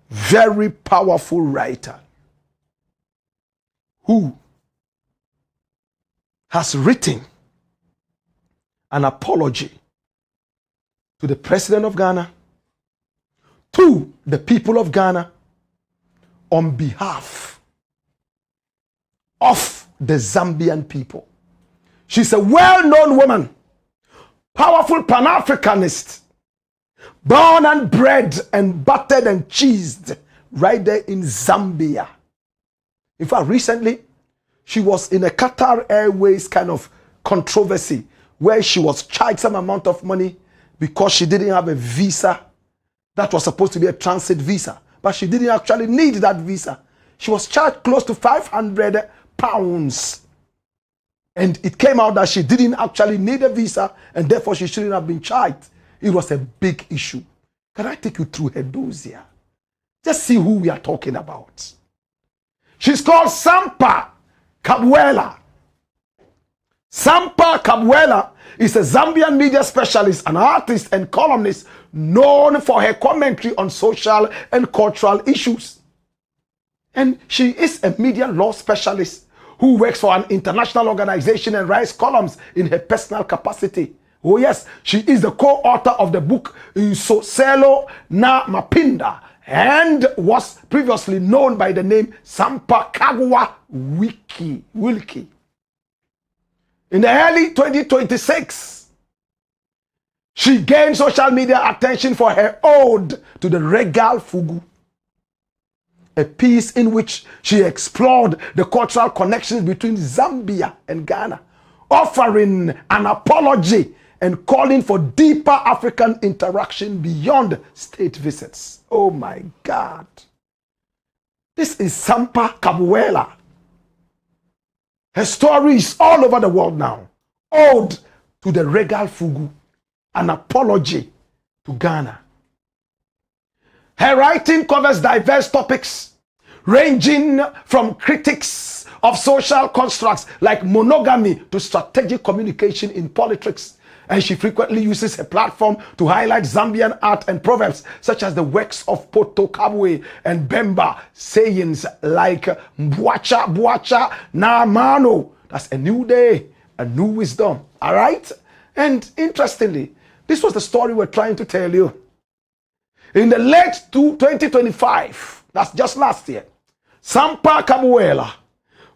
Speaker 1: very powerful writer, who has written an apology to the president of Ghana, to the people of Ghana, on behalf of the Zambian people. She's a well-known woman, powerful Pan-Africanist, born and bred and buttered and cheesed right there in Zambia. In fact, recently, she was in a Qatar Airways kind of controversy where she was charged some amount of money because she didn't have a visa that was supposed to be a transit visa. But she didn't actually need that visa. She was charged close to £500. And it came out that she didn't actually need a visa and therefore she shouldn't have been charged. It was a big issue. Can I take you through her dossier? Just see who we are talking about. She's called Sampa Kabwela. Sampa Kabwela is a Zambian media specialist, an artist and columnist known for her commentary on social and cultural issues. And she is a media law specialist who works for an international organization and writes columns in her personal capacity. Oh yes, she is the co-author of the book Soselo na Mapinda and was previously known by the name Sampa Kagwa Wilkie. In the early 2026, she gained social media attention for her ode to the regal Fugu, a piece in which she explored the cultural connections between Zambia and Ghana, offering an apology and calling for deeper African interaction beyond state visits. Oh my God. This is Sampa Kabwela. Her story is all over the world now. Ode to the regal Fugu, an apology to Ghana. Her writing covers diverse topics, ranging from critiques of social constructs like monogamy to strategic communication in politics. and she frequently uses her platform to highlight Zambian art and proverbs, such as the works of Kotoka and Bemba, sayings like Mbwacha, Bwacha, Na Mano. That's a new day, a new wisdom. All right? And interestingly, this was the story we're trying to tell you. In the late 2025, that's just last year, Sampa Kabuela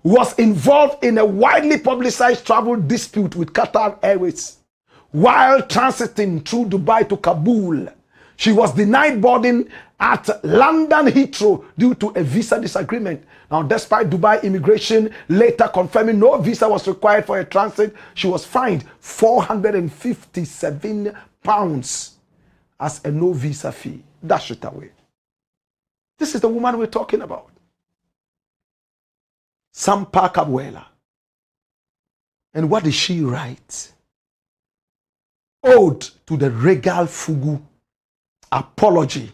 Speaker 1: was involved in a widely publicized travel dispute with Qatar Airways. While transiting through Dubai to Kabul, she was denied boarding at London Heathrow due to a visa disagreement. Now, despite Dubai immigration later confirming no visa was required for a transit, she was fined £457 as a no visa fee. Dash it away. This is the woman we're talking about. Sampa Kabuela. And what did she write? Ode to the Regal Fugu, Apology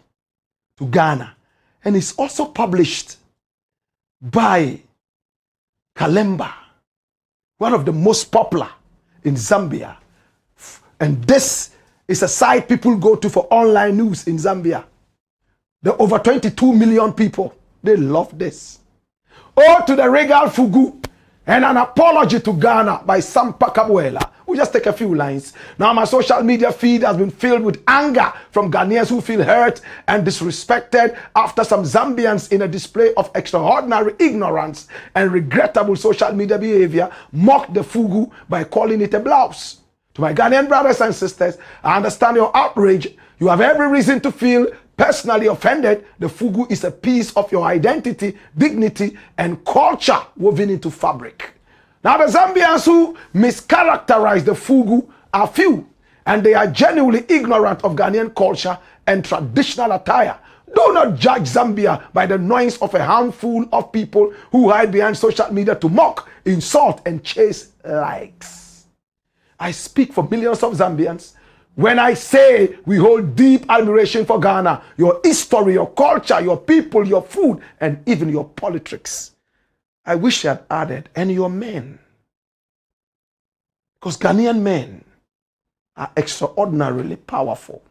Speaker 1: to Ghana. And it's also published by Kalemba, one of the most popular in Zambia. And this is a site people go to for online news in Zambia. There are over 22 million people. They love this. Ode to the Regal Fugu and an apology to Ghana by Sampa Kabuela. We'll just take a few lines. Now, my social media feed has been filled with anger from Ghanaians who feel hurt and disrespected after some Zambians, in a display of extraordinary ignorance and regrettable social media behavior, mocked the Fugu by calling it a blouse. To my Ghanaian brothers and sisters, I understand your outrage. You have every reason to feel personally offended. The Fugu is a piece of your identity, dignity, and culture woven into fabric. Now, the Zambians who mischaracterize the Fugu are few, and they are genuinely ignorant of Ghanaian culture and traditional attire. Do not judge Zambia by the noise of a handful of people who hide behind social media to mock, insult, and chase likes. I speak for millions of Zambians when I say we hold deep admiration for Ghana, your history, your culture, your people, your food, and even your politics. I wish I had added, and your men. Because Ghanaian men are extraordinarily powerful.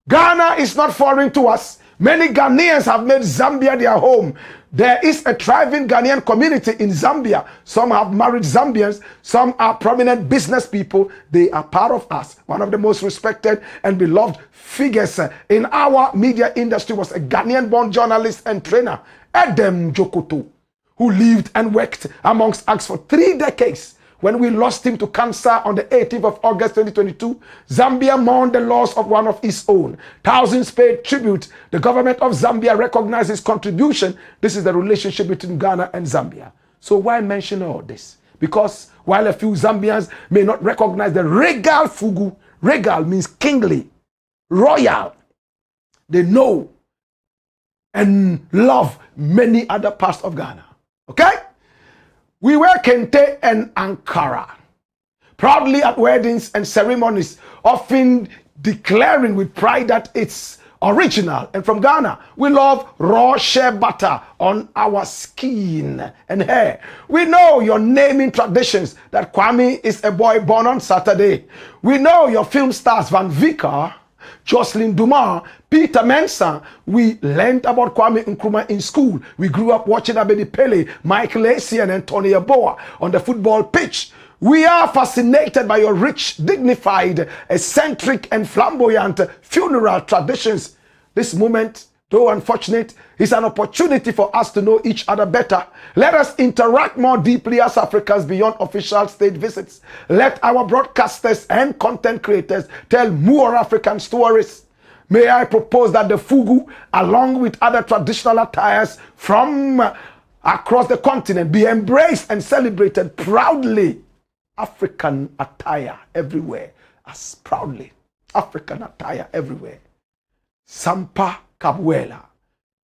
Speaker 1: Ghana is not foreign to us. Many Ghanaians have made Zambia their home. There is a thriving Ghanaian community in Zambia. Some have married Zambians. Some are prominent business people. They are part of us. One of the most respected and beloved figures in our media industry was a Ghanaian-born journalist and trainer, Adom-Otchere, who lived and worked amongst us for 3 decades. When we lost him to cancer on the 18th of August 2022, Zambia mourned the loss of one of its own. Thousands paid tribute. The government of Zambia recognized his contribution. This is the relationship between Ghana and Zambia. So why mention all this? Because while a few Zambians may not recognize the Regal Fugu, Regal means kingly, royal, they know and love many other parts of Ghana. Okay? We wear kente and ankara proudly at weddings and ceremonies, often declaring with pride that it's original and from Ghana. We love raw shea butter on our skin and hair. We know your naming traditions, that Kwame is a boy born on Saturday. We know your film stars Van Vicker, Jocelyn Dumas, Peter Mensah. We learned about Kwame Nkrumah in school. We grew up watching Abedi Pele, Michael Essien, and Tony Yeboah on the football pitch. We are fascinated by your rich, dignified, eccentric, and flamboyant funeral traditions. This moment, though unfortunate, is an opportunity for us to know each other better. Let us interact more deeply as Africans beyond official state visits. Let our broadcasters and content creators tell more African stories. May I propose that the Fugu, along with other traditional attires from across the continent, be embraced and celebrated proudly. African attire everywhere, as proudly. African attire everywhere. Sampa Kabuela.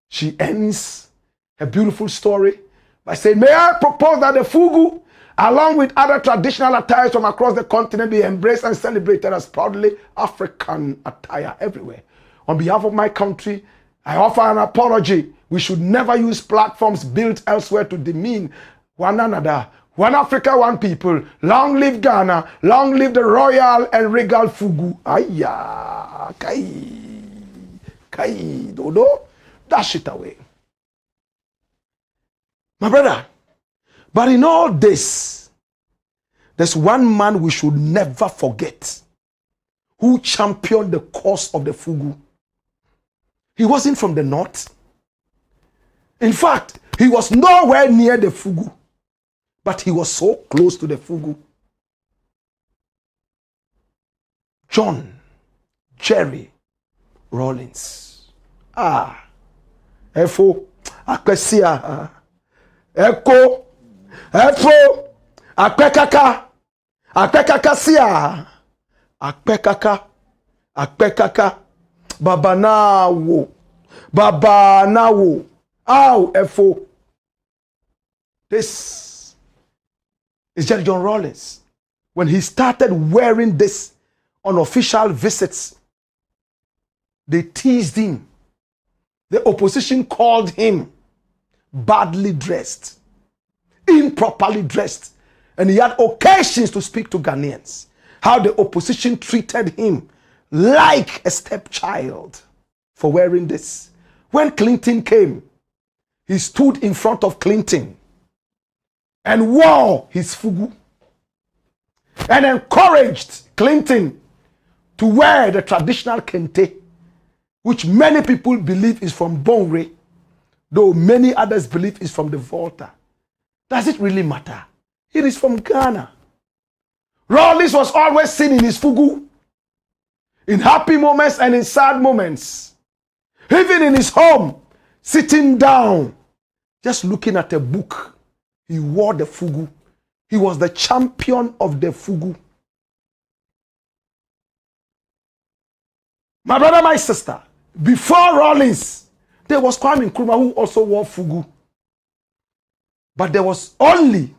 Speaker 1: She ends her beautiful story by saying, may I propose that the Fugu, along with other traditional attires from across the continent, be embraced and celebrated as proudly African attire everywhere. On behalf of my country, I offer an apology. We should never use platforms built elsewhere to demean one another One Africa, one people. Long live Ghana. Long live the royal and regal Fugu. Aya. Kai. Dodo. Dash it away. My brother. But in all this, there's one man we should never forget who championed the cause of the Fugu. He wasn't from the north. In fact, he was nowhere near the Fugu. But he was so close to the Fugu. John Jerry Rawlings. Efo, Akwesia, Eko, Efo, Akwekaka sia, Akwekaka, Baba Nawo, Ow, Efo. This is Jerry John Rawlings. When he started wearing this on official visits, they teased him. The opposition called him badly dressed, improperly dressed, and he had occasions to speak to Ghanaians how the opposition treated him like a stepchild for wearing this. When Clinton came, he stood in front of Clinton and wore his Fugu and encouraged Clinton to wear the traditional kente, which many people believe is from Bonre, though many others believe is from the Volta. Does it really matter? It is from Ghana. Rawlings was always seen in his Fugu, in happy moments and in sad moments. Even in his home, sitting down, just looking at a book. He wore the Fugu. He was the champion of the Fugu. My brother, my sister, before Rawlings, there was Kwame Nkrumah who also wore Fugu. But there was only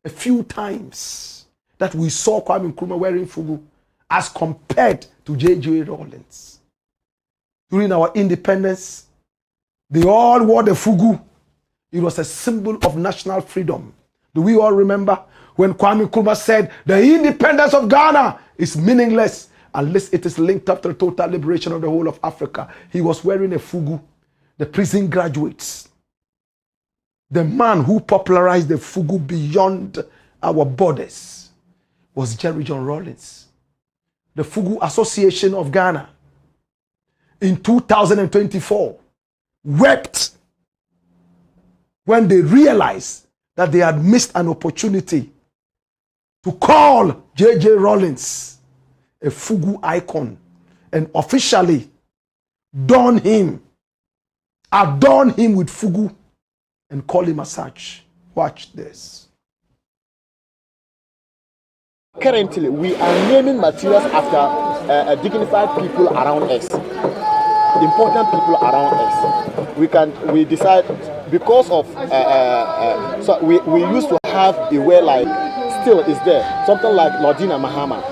Speaker 1: a few times that we saw Kwame Nkrumah wearing Fugu as compared to J.J. Rawlings. During our independence, they all wore the Fugu. It was a symbol of national freedom. Do we all remember when Kwame Nkrumah said the independence of Ghana is meaningless unless it is linked up to the total liberation of the whole of Africa? He was wearing a Fugu. The prison graduates. The man who popularized the Fugu beyond our borders was Jerry John Rawlings. The Fugu Association of Ghana in 2024 wept when they realized that they had missed an opportunity to call J.J. Rawlings a Fugu icon and officially adorn him with Fugu and call him as such. Watch this.
Speaker 6: Currently, we are naming materials after dignified people around us, important people around us. We decide because of so we used to have a way like still is there something like Lordina Mahama.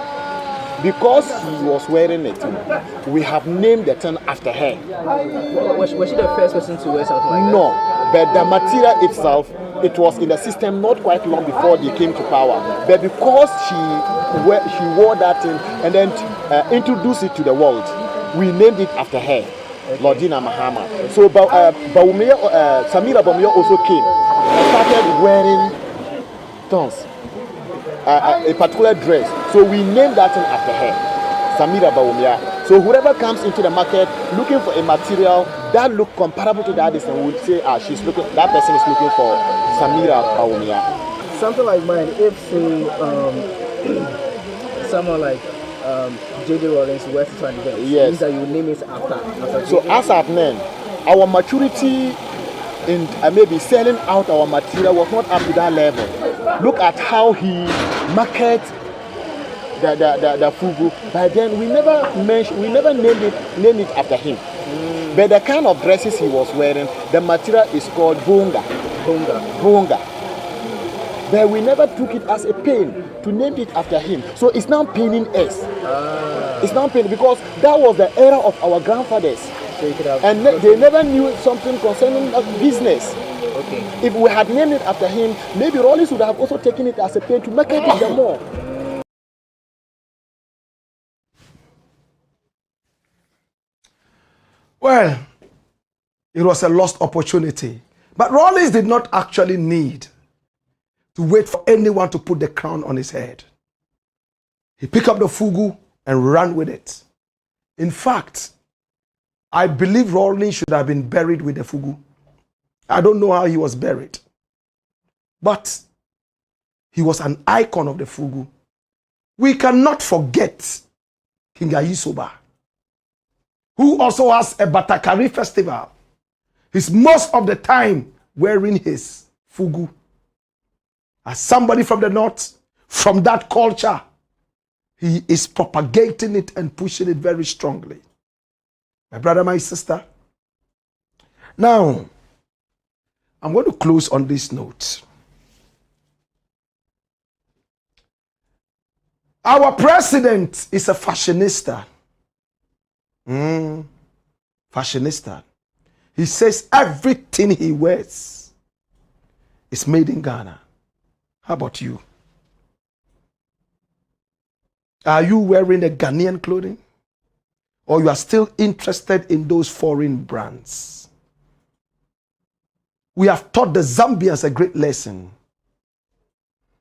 Speaker 6: Because he was wearing it, we have named the thing after her.
Speaker 7: Was she the first person to wear something like that?
Speaker 6: No, but the material itself, it was in the system not quite long before they came to power. But because she wore that thing and then introduced it to the world, we named it after her, Lordina Mahama. So Samira Bawumia also came and started wearing things. A particular dress, so we named that thing after her, Samira Bawumia. So whoever comes into the market looking for a material that look comparable to that, would say, that person is looking for Samira Bawumia.
Speaker 7: Something like mine, if say someone like J.J. Rawlings wears it,
Speaker 6: yes,
Speaker 7: means that you name it after
Speaker 6: so as I've named, our maturity in maybe selling out our material was not up to that level. Look at how he market the Fugu. But then we never named it after him. But the kind of dresses he was wearing, the material is called Bunga. But we never took it as a pain to name it after him. So it's now paining us. It's now paining because that was the era of our grandfathers.
Speaker 7: So
Speaker 6: and they never knew something concerning business.
Speaker 7: Okay.
Speaker 6: If we had named it after him, maybe Rawlings would have also taken it as a pain to market it the more.
Speaker 1: Well, it was a lost opportunity. But Rawlings did not actually need to wait for anyone to put the crown on his head. He picked up the Fugu and ran with it. In fact, I believe Rawlings should have been buried with the Fugu. I don't know how he was buried. But he was an icon of the Fugu. We cannot forget King Ayisoba, who also has a Batakari festival. He's most of the time wearing his Fugu. As somebody from the north, from that culture, he is propagating it and pushing it very strongly. My brother, my sister. Now, I'm going to close on this note. Our president is a fashionista. Fashionista. He says everything he wears is made in Ghana. How about you? Are you wearing a Ghanaian clothing? Or you are still interested in those foreign brands? We have taught the Zambians a great lesson.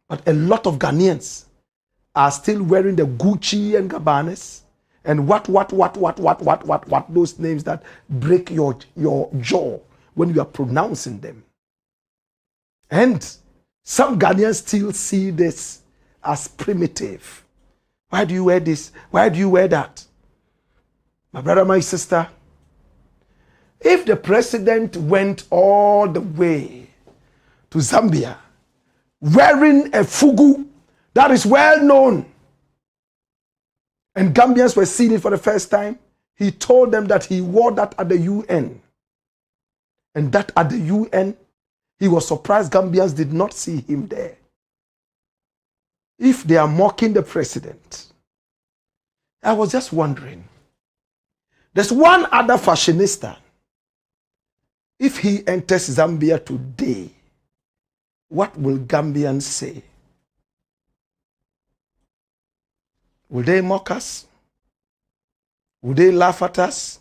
Speaker 1: But a lot of Ghanaians are still wearing the Gucci and Gabbana's and what, those names that break your jaw when you are pronouncing them. And some Ghanaians still see this as primitive. Why do you wear this? Why do you wear that? My brother, my sister, if the president went all the way to Zambia wearing a Fugu that is well known, and Gambians were seeing it for the first time, he told them that he wore that at the UN. And that at the UN, he was surprised Gambians did not see him there. If they are mocking the president, I was just wondering, there's one other fashionista. If he enters Zambia today, what will Gambians say? Will they mock us? Will they laugh at us?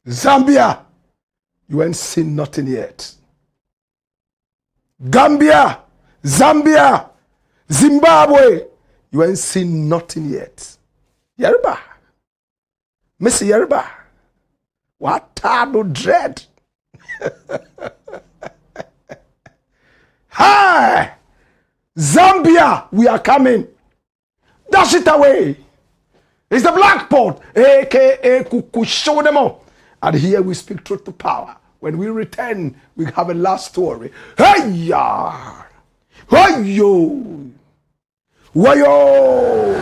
Speaker 1: Zambia, you ain't seen nothing yet. Gambia, Zambia, Zimbabwe, you ain't seen nothing yet. Yoruba, Miss Yoruba, what no dread? Hi, Zambia, we are coming. Dash it away. It's the Blakk Pot, aka Kukushodemo. And here we speak truth to power. When we return, we have a last story. Hey-ya! Hey-yo! Wayo!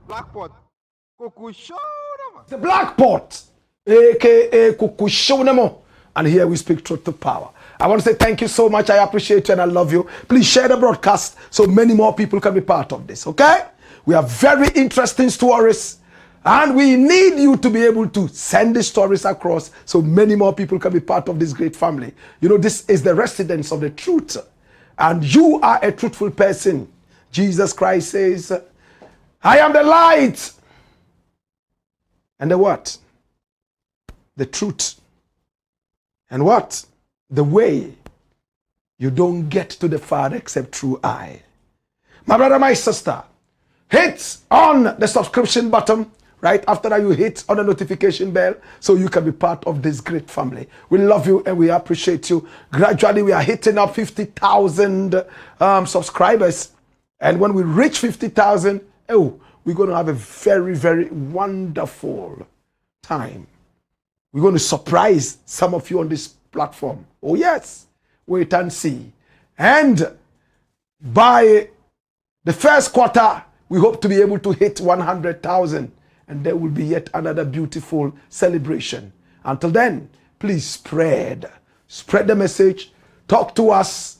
Speaker 5: Blackpot. Koku show them.
Speaker 1: The Blackpot, aka Kukushonemo. And here we speak truth to power. I want to say thank you so much. I appreciate you and I love you. Please share the broadcast so many more people can be part of this, okay? We have very interesting stories and we need you to be able to send the stories across so many more people can be part of this great family. You know, this is the residence of the truth and you are a truthful person. Jesus Christ says, I am the light. And the what? The truth. And what? The way. You don't get to the Father except through I. My brother, my sister, hit on the subscription button. Right after that, you hit on the notification bell so you can be part of this great family. We love you and we appreciate you. Gradually, we are hitting up 50,000 subscribers. And when we reach 50,000, we're going to have a very, very wonderful time. We're going to surprise some of you on this platform. Oh, yes. Wait and see. And by the first quarter, we hope to be able to hit 100,000. And there will be yet another beautiful celebration. Until then, please spread the message. Talk to us.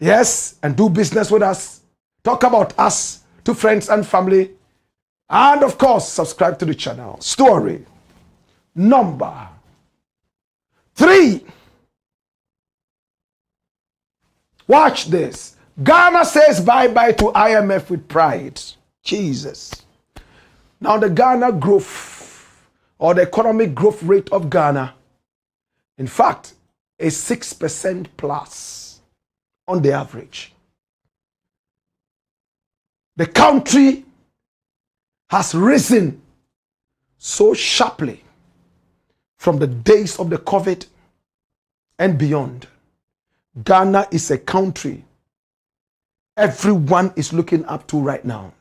Speaker 1: Yes, and do business with us. Talk about us to friends and family. And of course, subscribe to the channel. Story number 3. Watch this. Ghana says bye-bye to IMF with pride. Jesus. Now the Ghana growth or the economic growth rate of Ghana, in fact, is 6% plus on the average. The country has risen so sharply from the days of the COVID and beyond. Ghana is a country everyone is looking up to right now.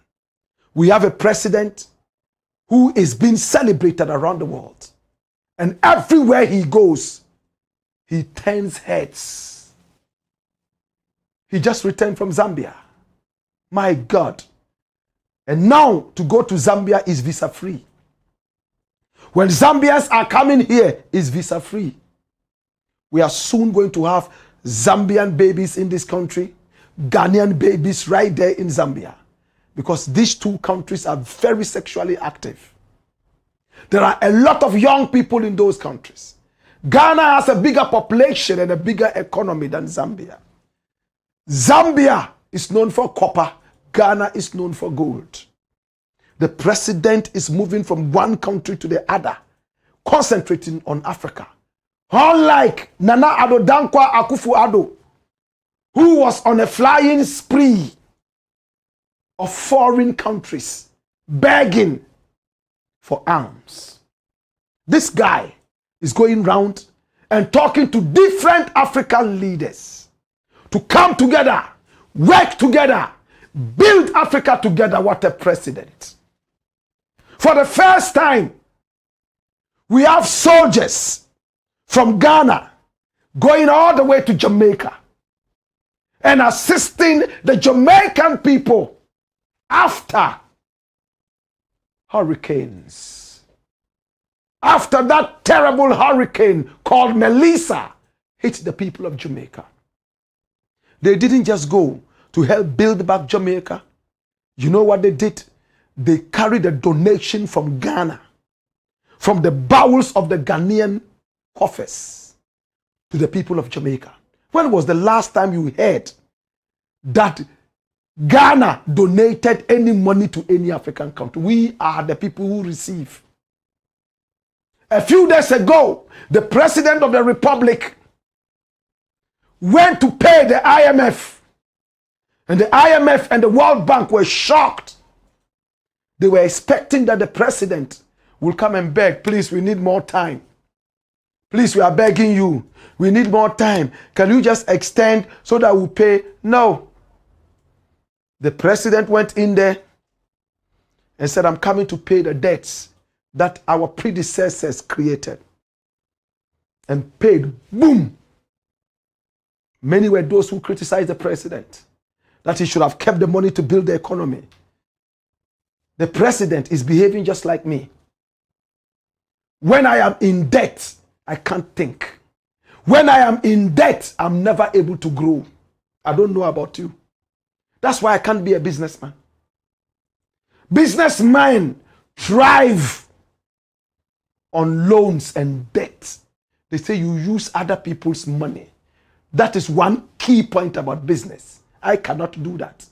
Speaker 1: We have a president who is being celebrated around the world. And everywhere he goes, he turns heads. He just returned from Zambia. My God. And now to go to Zambia is visa free. When Zambians are coming here, it's visa free. We are soon going to have Zambian babies in this country, Ghanaian babies right there in Zambia. Because these two countries are very sexually active. There are a lot of young people in those countries. Ghana has a bigger population and a bigger economy than Zambia. Zambia is known for copper. Ghana is known for gold. The president is moving from one country to the other, concentrating on Africa. Unlike Nana Addo Dankwa Akufo-Addo, who was on a flying spree of foreign countries, begging for arms. This guy is going round and talking to different African leaders to come together, work together, build Africa together. What a president. For the first time, we have soldiers from Ghana going all the way to Jamaica and assisting the Jamaican people after hurricanes. After that terrible hurricane called Melissa hit the people of Jamaica. They didn't just go to help build back Jamaica. You know what they did? They carried a donation from Ghana, from the bowels of the Ghanaian coffers to the people of Jamaica. When was the last time you heard that Ghana donated any money to any African country? We are the people who receive. A few days ago, the president of the republic went to pay the IMF. And the IMF and the World Bank were shocked. They were expecting that the president will come and beg, please, we need more time. Please, we are begging you. We need more time. Can you just extend so that we pay? No. The president went in there and said, I'm coming to pay the debts that our predecessors created. And paid. Boom. Many were those who criticized the president, that he should have kept the money to build the economy. The president is behaving just like me. When I am in debt, I can't think. When I am in debt, I'm never able to grow. I don't know about you. That's why I can't be a businessman. Businessmen thrive on loans and debt. They say you use other people's money. That is one key point about business. I cannot do that.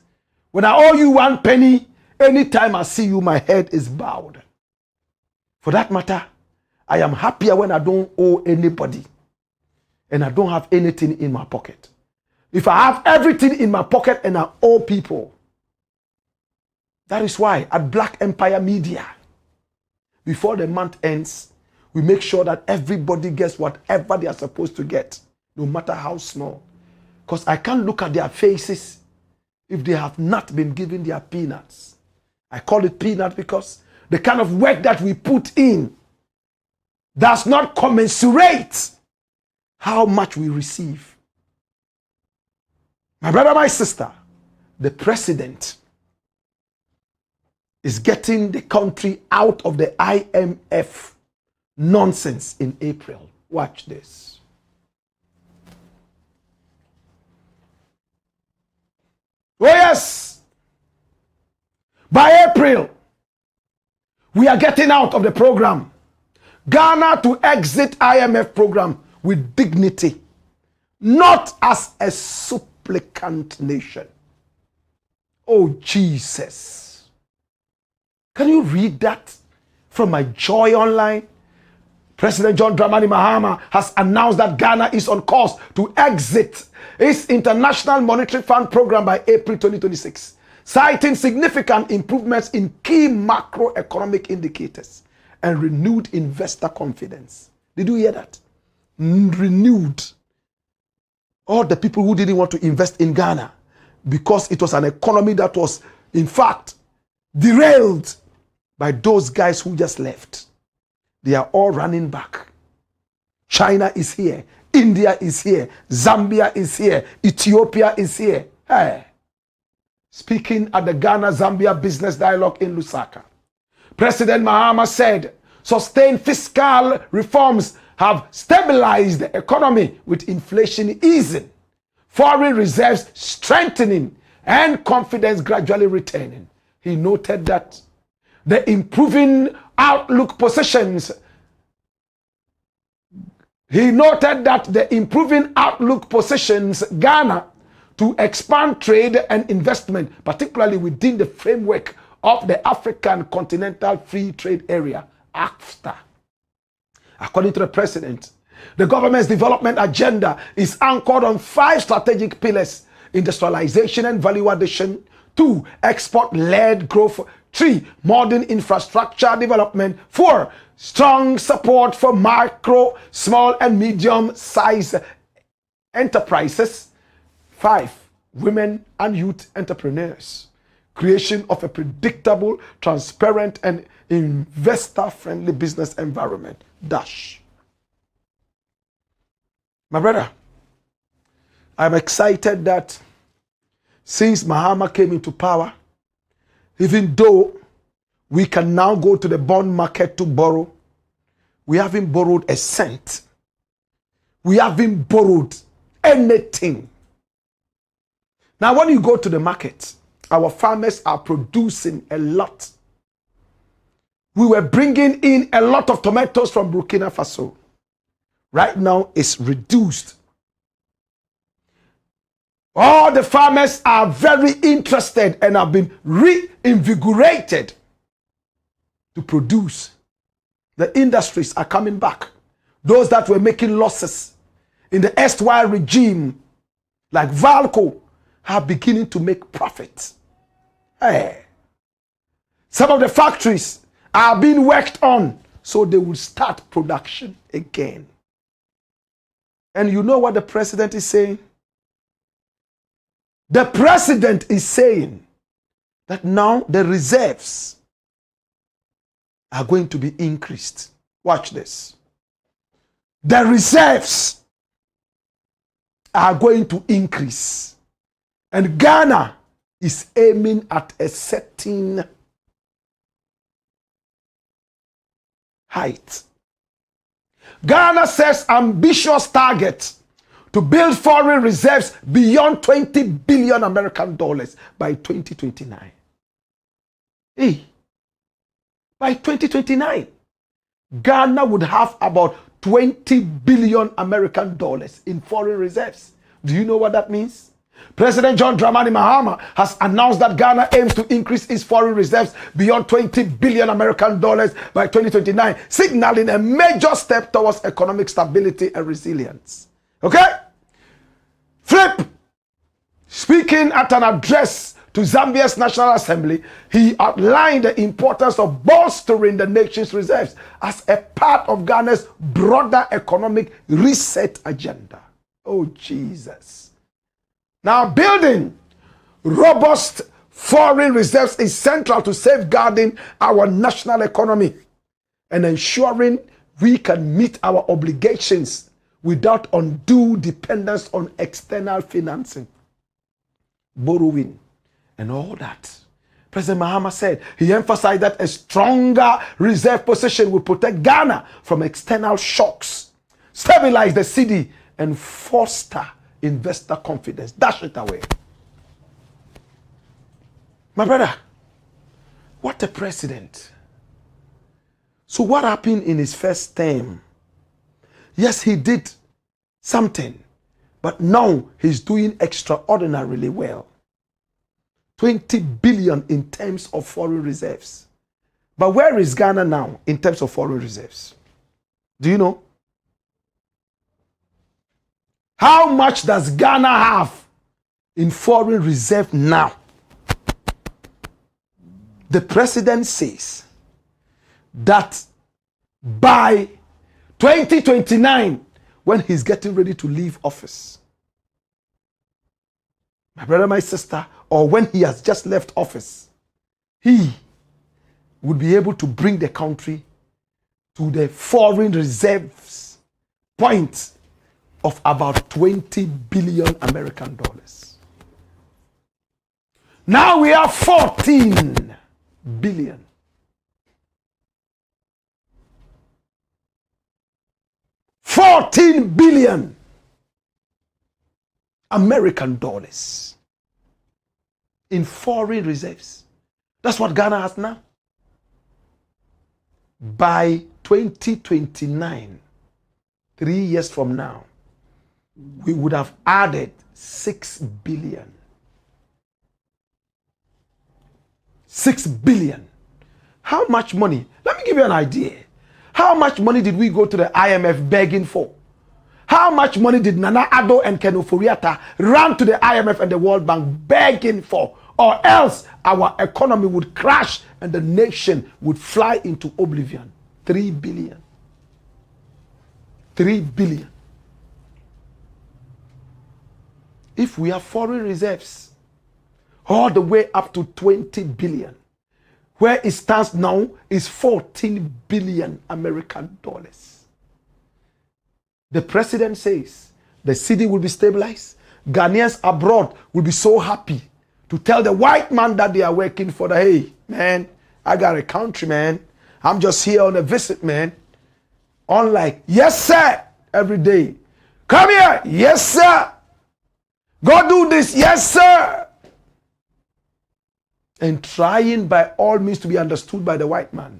Speaker 1: When I owe you 1 penny, anytime I see you, my head is bowed. For that matter, I am happier when I don't owe anybody and I don't have anything in my pocket. If I have everything in my pocket and I owe people, that is why at Blakk Empire Media, before the month ends, we make sure that everybody gets whatever they are supposed to get, no matter how small. Because I can't look at their faces if they have not been given their peanuts. I call it peanut because the kind of work that we put in does not commensurate how much we receive. My brother, my sister, the president is getting the country out of the IMF nonsense in April. Watch this. Oh yes! By April, we are getting out of the program. Ghana to exit IMF program with dignity, not as a supplicant nation. Oh Jesus. Can you read that from my Joy Online? President John Dramani Mahama has announced that Ghana is on course to exit its International Monetary Fund program by April 2026, citing significant improvements in key macroeconomic indicators and renewed investor confidence. Did you hear that? Renewed. All the people who didn't want to invest in Ghana because it was an economy that was, in fact, derailed by those guys who just left. They are all running back. China is here. India is here. Zambia is here. Ethiopia is here. Hey. Speaking at the Ghana-Zambia Business Dialogue in Lusaka, President Mahama said sustained fiscal reforms have stabilized the economy with inflation easing, foreign reserves strengthening, and confidence gradually returning. He noted that the improving outlook positions Ghana to expand trade and investment, particularly within the framework of the African Continental Free Trade Area, AFTA. According to the president, the government's development agenda is anchored on 5 strategic pillars: industrialization and value addition, 2, export-led growth, 3, modern infrastructure development, 4, strong support for micro, small, and medium-sized enterprises, 5, women and youth entrepreneurs, creation of a predictable, transparent, and investor-friendly business environment. Dash. My brother, I'm excited that since Mahama came into power, even though we can now go to the bond market to borrow, we haven't borrowed a cent. We haven't borrowed anything. Now, when you go to the market, our farmers are producing a lot. We were bringing in a lot of tomatoes from Burkina Faso. Right now, it's reduced. All the farmers are very interested and have been reinvigorated to produce. The industries are coming back. Those that were making losses in the erstwhile regime, like Valco, are beginning to make profits. Hey. Some of the factories are being worked on, so they will start production again. And you know what the president is saying? The president is saying that now the reserves are going to be increased. Watch this. The reserves are going to increase. And Ghana is aiming at a certain height. Ghana sets ambitious target to build foreign reserves beyond 20 billion American dollars by 2029. Hey, by 2029, Ghana would have about 20 billion American dollars in foreign reserves. Do you know what that means? President John Dramani Mahama has announced that Ghana aims to increase its foreign reserves beyond 20 billion American dollars by 2029, signaling a major step towards economic stability and resilience. Okay? Flip. Speaking at an address to Zambia's National Assembly, he outlined the importance of bolstering the nation's reserves as a part of Ghana's broader economic reset agenda. Oh, Jesus. Now, building robust foreign reserves is central to safeguarding our national economy and ensuring we can meet our obligations without undue dependence on external financing, borrowing, and all that. President Mahama said he emphasized that a stronger reserve position will protect Ghana from external shocks, stabilize the city, and foster investor confidence. Dash it away. My brother, what a president. So what happened in his first term? Yes, he did something, but now he's doing extraordinarily well. 20 billion in terms of foreign reserves. But where is Ghana now in terms of foreign reserves? Do you know? How much does Ghana have in foreign reserve now? The president says that by 2029, when he's getting ready to leave office, my brother, my sister, or when he has just left office, he would be able to bring the country to the foreign reserves point of about 20 billion American dollars. Now we have 14 billion. $14 billion American dollars in foreign reserves. That's what Ghana has now. By 2029, 3 years from now, we would have added 6 billion. 6 billion. How much money? Let me give you an idea. How much money did we go to the IMF begging for? How much money did Nana Addo and Ken Ofori-Atta run to the IMF and the World Bank begging for? Or else our economy would crash and the nation would fly into oblivion. 3 billion. 3 billion. If we have foreign reserves all the way up to 20 billion, where it stands now is 14 billion American dollars. The president says the city will be stabilized. Ghanaians abroad will be so happy to tell the white man that they are working for the, hey, man, I got a country, man. I'm just here on a visit, man. Unlike, yes, sir, every day. Come here, yes, sir. Go do this, yes, sir. And trying by all means to be understood by the white man.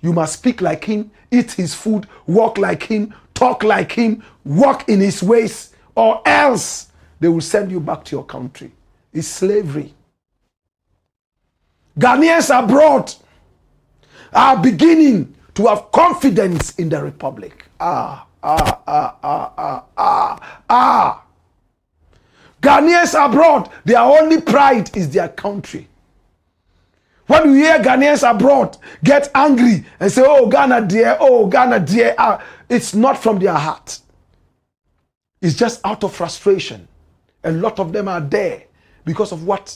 Speaker 1: You must speak like him, eat his food, walk like him, talk like him, walk in his ways, or else they will send you back to your country. It's slavery. Ghanaians abroad are beginning to have confidence in the republic. Ghanaians abroad, their only pride is their country. When you hear Ghanaians abroad get angry and say, oh, Ghana dear, it's not from their heart. It's just out of frustration. A lot of them are there because of what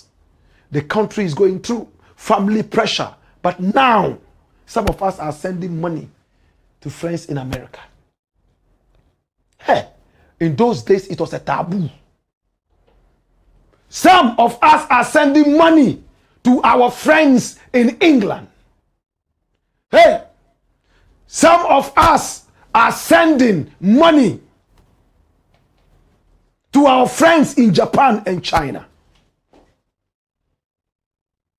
Speaker 1: the country is going through. Family pressure. But now, some of us are sending money to friends in America. Hey, in those days, it was a taboo. Some of us are sending money to our friends in England. Hey, some of us are sending money to our friends in Japan and China.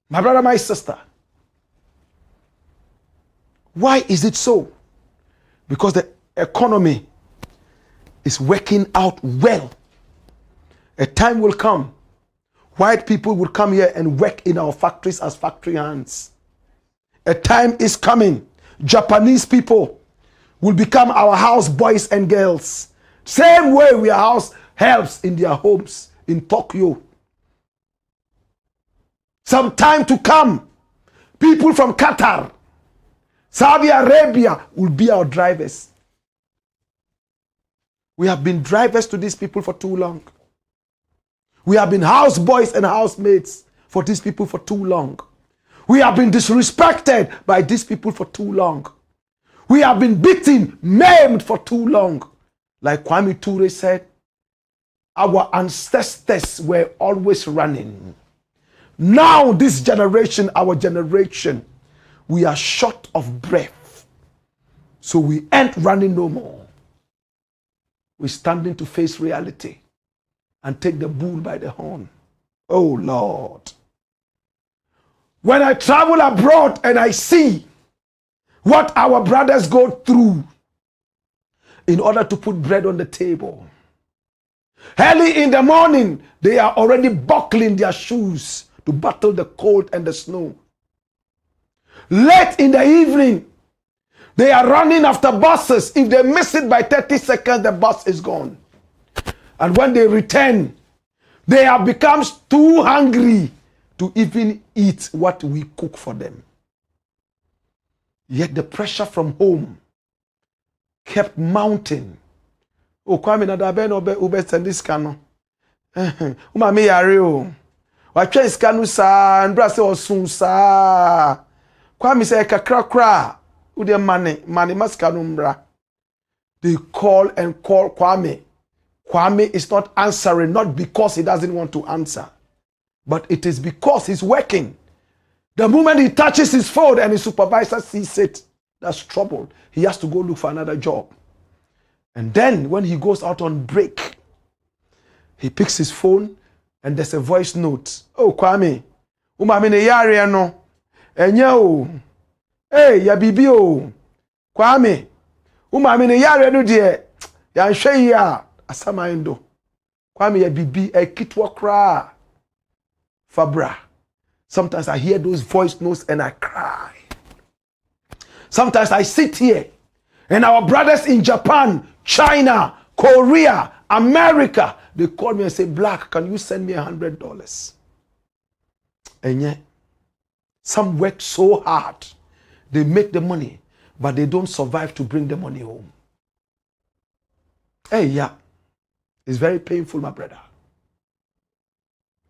Speaker 1: My brother, my sister, why is it so? Because the economy is working out well. A time will come, white people will come here and work in our factories as factory hands. A time is coming, Japanese people will become our house boys and girls. Same way we are house helps in their homes in Tokyo. Some time to come, people from Qatar, Saudi Arabia will be our drivers. We have been drivers to these people for too long. We have been house boys and housemates for these people for too long. We have been disrespected by these people for too long. We have been beaten, maimed for too long. Like Kwame Ture said, our ancestors were always running. Now this generation, our generation, we are short of breath. So we ain't running no more. We're standing to face reality and take the bull by the horn. Oh Lord. When I travel abroad and I see what our brothers go through in order to put bread on the table. Early in the morning, they are already buckling their shoes to battle the cold and the snow. Late in the evening, they are running after buses. If they miss it by 30 seconds, the bus is gone. And when they return, they have become too hungry to even eat what we cook for them. Yet the pressure from home kept mounting. Oh, Kwame na da be no be ube send this cano. Uma me yare o. Wa twa iskanu sa, ndra se osun sa. Kwame say kakra kra. Ude mane maskanu mbra. They call and call Kwame. Kwame is not answering, not because he doesn't want to answer, but it is because he's working. The moment he touches his phone and his supervisor sees it, that's trouble. He has to go look for another job. And then when he goes out on break, he picks his phone and there's a voice note. Oh, Kwame, umamine yare no, enye o, hey, ya bibi o, Kwame, umamine yare no die, ya nhwe ya, asama endo, Kwame ya bibi, kitwa kra, fabra. Sometimes I hear those voice notes and I cry. Sometimes I sit here and our brothers in Japan, China, Korea, America, they call me and say, Blakk, can you send me $100? And yet, some work so hard. They make the money, but they don't survive to bring the money home. Hey, yeah. It's very painful, my brother.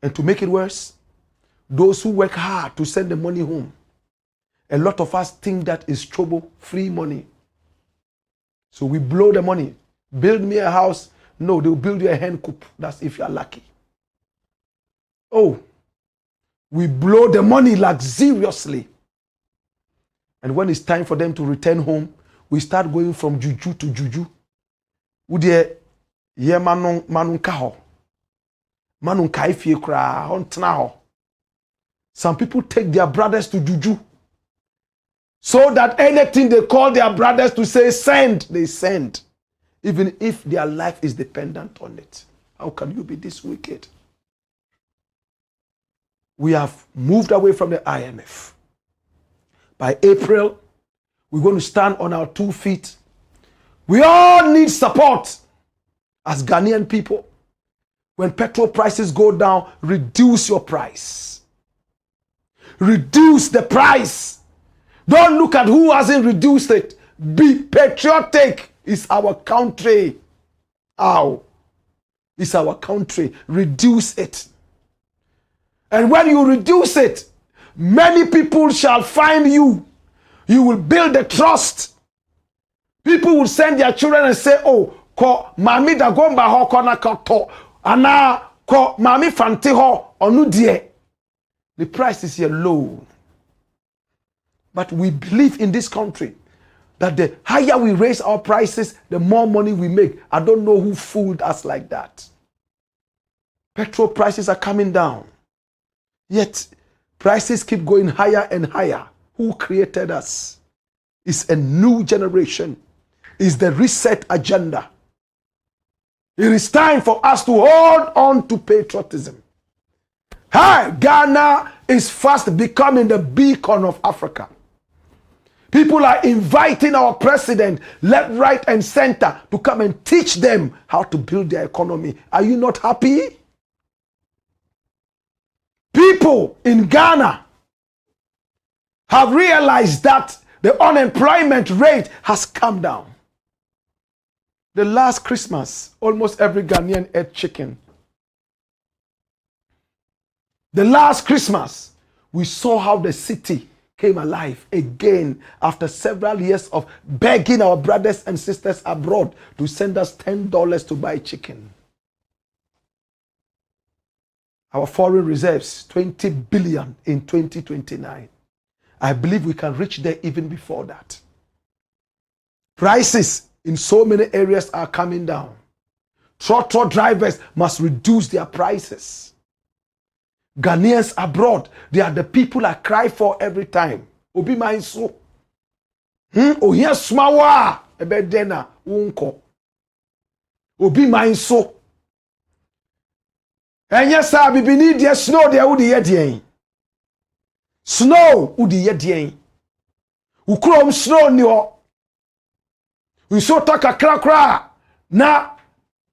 Speaker 1: And to make it worse, those who work hard to send the money home, a lot of us think that is trouble-free money. So we blow the money. Build me a house. No, they'll build you a hen coop. That's if you're lucky. Oh, we blow the money luxuriously. And when it's time for them to return home, we start going from juju to juju. Udie ye manun kaho. Manun kaifie kra ontna ho. Some people take their brothers to juju. So that anything they call their brothers to say send, they send. Even if their life is dependent on it. How can you be this wicked? We have moved away from the IMF. By April, we're going to stand on our 2 feet. We all need support as Ghanaian people. When petrol prices go down, reduce your price. Reduce the price. Don't look at who hasn't reduced it. Be patriotic. It's our country. Ow. It's our country. Reduce it. And when you reduce it, many people shall find you. You will build a trust. People will send their children and say, oh, ko mami da gomba ho kona koto. Ana Ko mami fante ho onu die. The price is here low. But we believe in this country that the higher we raise our prices, the more money we make. I don't know who fooled us like that. Petrol prices are coming down. Yet prices keep going higher and higher. Who created us? It's a new generation. It's the reset agenda. It is time for us to hold on to patriotism. Hi, Ghana is fast becoming the beacon of Africa. People are inviting our president, left, right, and center, to come and teach them how to build their economy. Are you not happy? People in Ghana have realized that the unemployment rate has come down. The last Christmas, almost every Ghanaian ate chicken. The last Christmas, we saw how the city came alive again after several years of begging our brothers and sisters abroad to send us $10 to buy chicken. Our foreign reserves, 20 billion in 2029. I believe we can reach there even before that. Prices in so many areas are coming down. Trotro drivers must reduce their prices. Ghanaians abroad, they are the people I cry for every time. Obi mainso. Ohia smawa ebedena unko. Obi mainso. Enye sa bibini dia snow dia udi yedien. Snow udi yedien. Ukrom snow ni ho. Nso taka krakra na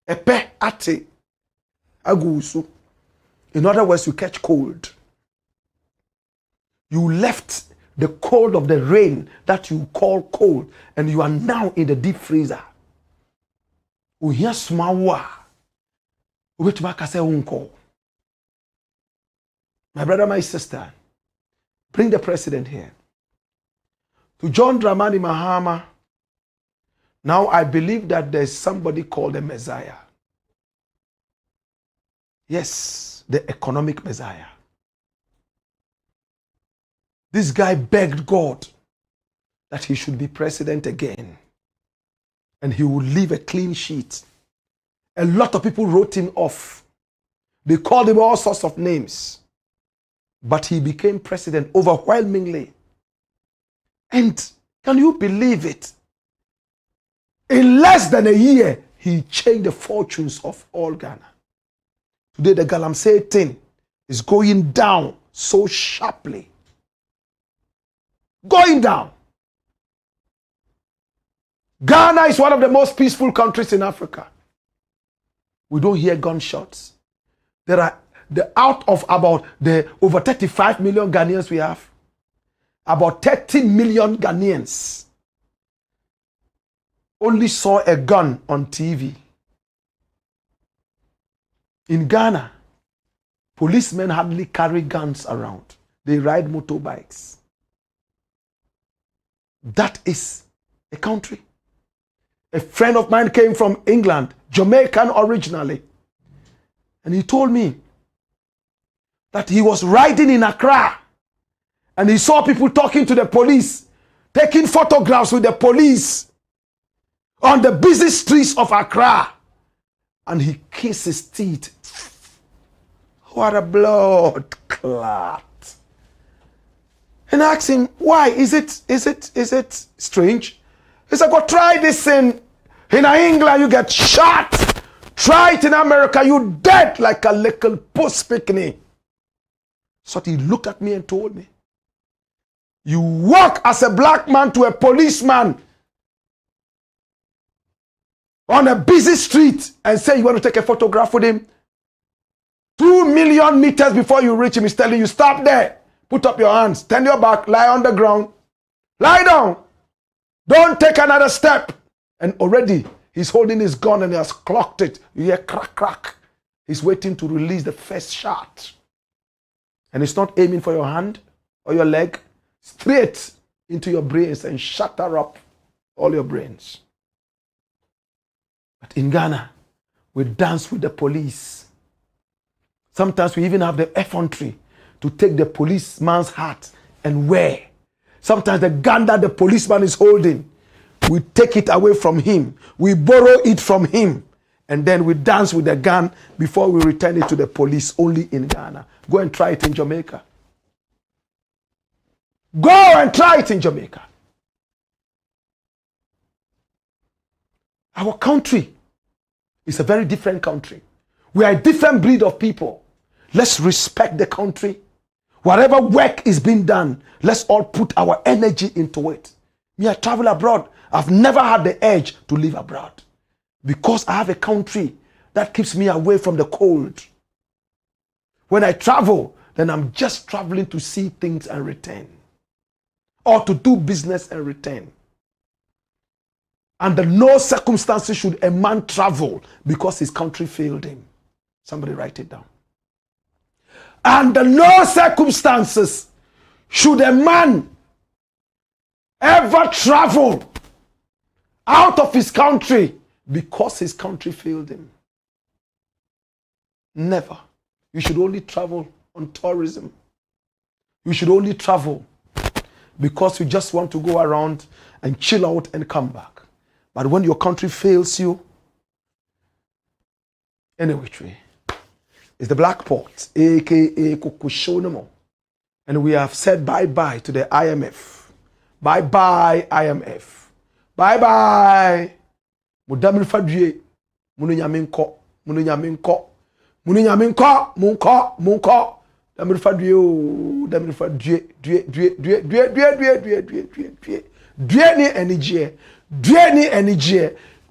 Speaker 1: epe ate agusu. In other words, you catch cold. You left the cold of the rain that you call cold, and you are now in the deep freezer. Uhia smawa. My brother, my sister, bring the president here. To John Dramani Mahama, now I believe that there's somebody called the Messiah. Yes, the economic Messiah. This guy begged God that he should be president again, and he would leave a clean sheet. A lot of people wrote him off. They called him all sorts of names. But he became president overwhelmingly. And can you believe it? In less than a year, he changed the fortunes of all Ghana. Today, the Galamsey thing is going down so sharply. Going down. Ghana is one of the most peaceful countries in Africa. We don't hear gunshots. There are out of about the over 35 million Ghanaians we have, about 30 million Ghanaians only saw a gun on TV. In Ghana, policemen hardly carry guns around. They ride motorbikes. That is a country. A friend of mine came from England, Jamaican originally, and he told me that he was riding in Accra and he saw people talking to the police, taking photographs with the police on the busy streets of Accra, and he kissed his teeth. What a blood clot. And I asked him, why? Is it strange? He said, go try this in England, you get shot. Try it in America, you dead like a little puss picnic. So he looked at me and told me, you walk as a black man to a policeman on a busy street and say you want to take a photograph with him. 2 million meters before you reach him, he's telling you, stop there. Put up your hands, turn your back, lie on the ground. Lie down. Don't take another step. And already he's holding his gun and he has clocked it. You hear crack, crack. He's waiting to release the first shot. And it's not aiming for your hand or your leg, straight into your brains and shatter up all your brains. But in Ghana, we dance with the police. Sometimes we even have the effrontery to take the policeman's hat and wear. Sometimes the gun that the policeman is holding, we take it away from him. We borrow it from him. And then we dance with the gun before we return it to the police, only in Ghana. Go and try it in Jamaica. Go and try it in Jamaica. Our country is a very different country. We are a different breed of people. Let's respect the country. Whatever work is being done, let's all put our energy into it. Me, I travel abroad. I've never had the urge to live abroad because I have a country that keeps me away from the cold. When I travel, then I'm just traveling to see things and return, or to do business and return. Under no circumstances should a man travel because his country failed him. Somebody write it down. Under no circumstances should a man ever travel out of his country because his country failed him. Never. You should only travel on tourism. You should only travel because you just want to go around and chill out and come back. But when your country fails you, anyway, it's the Blakk Port, aka Kokoshonamo. And we have said bye-bye to the IMF. Bye-bye, IMF. Bye-bye. Mudamil Fadye, Mununyaminko, Mununyaminko, Mununyaminko, Munko, Munko, Damil Fadye, Damil Fadye,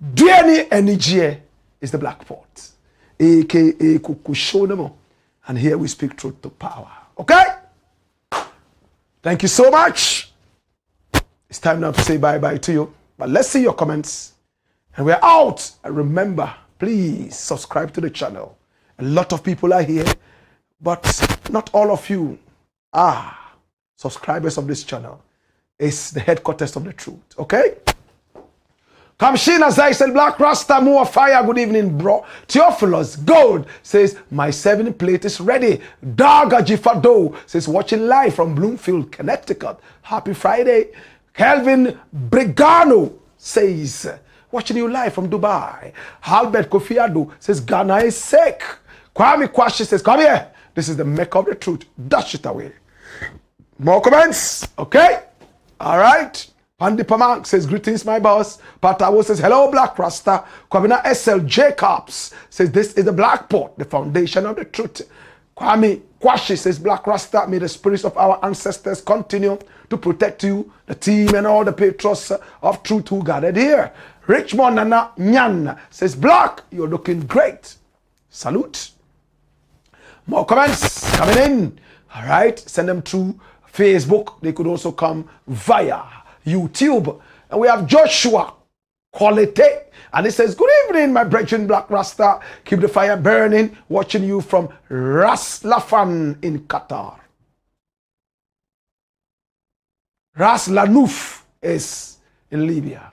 Speaker 1: Due energy, is the Blakk Port, aka Kokoshonamo. And here we speak truth to power. Okay? Thank you so much. It's time now to say bye-bye to you. But let's see your comments. And we're out. And remember, please subscribe to the channel. A lot of people are here, but not all of you are subscribers of this channel. It's the headquarters of the truth. Okay? Kamshina Zai said, Black Rasta, more fire. Good evening, bro. Theophilus Gold says, my 7 plate is ready. Daga Jifado says, watching live from Bloomfield, Connecticut. Happy Friday. Kelvin Brigano says, watching you live from Dubai. Albert Kofiado says, Ghana is sick. Kwame Kwashi says, come here. This is the Mecca of the truth. Dash it away. More comments? Okay? All right. Pandi Pamank says, greetings, my boss. Patawo says, hello, Black Rasta. Kwabena SL Jacobs says, this is the Blakk Port, the foundation of the truth. Kwame Kwashi says, Black Rasta, may the spirits of our ancestors continue to protect you, the team, and all the patriots of truth who gathered here. Richmond Nana Nyan says, Black, you're looking great. Salute. More comments coming in. All right. Send them through Facebook. They could also come via YouTube. And we have Joshua Quality. And he says, good evening, my brethren, Black Rasta. Keep the fire burning. Watching you from Ras Lafan in Qatar. Ras Lanouf is in Libya.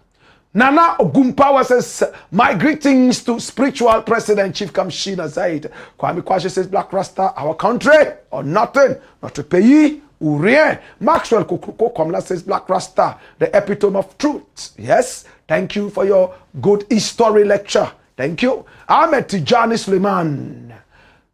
Speaker 1: Nana Ogumpawa says, my greetings to spiritual president Chief Kamshina Zaid. Kwame Kwashi says, Black Rasta, our country or nothing, notre pays ou rien. Maxwell Kukuko Komla says, Black Rasta, the epitome of truth. Yes, thank you for your good history lecture. Thank you. Ahmed Tijani Suleiman.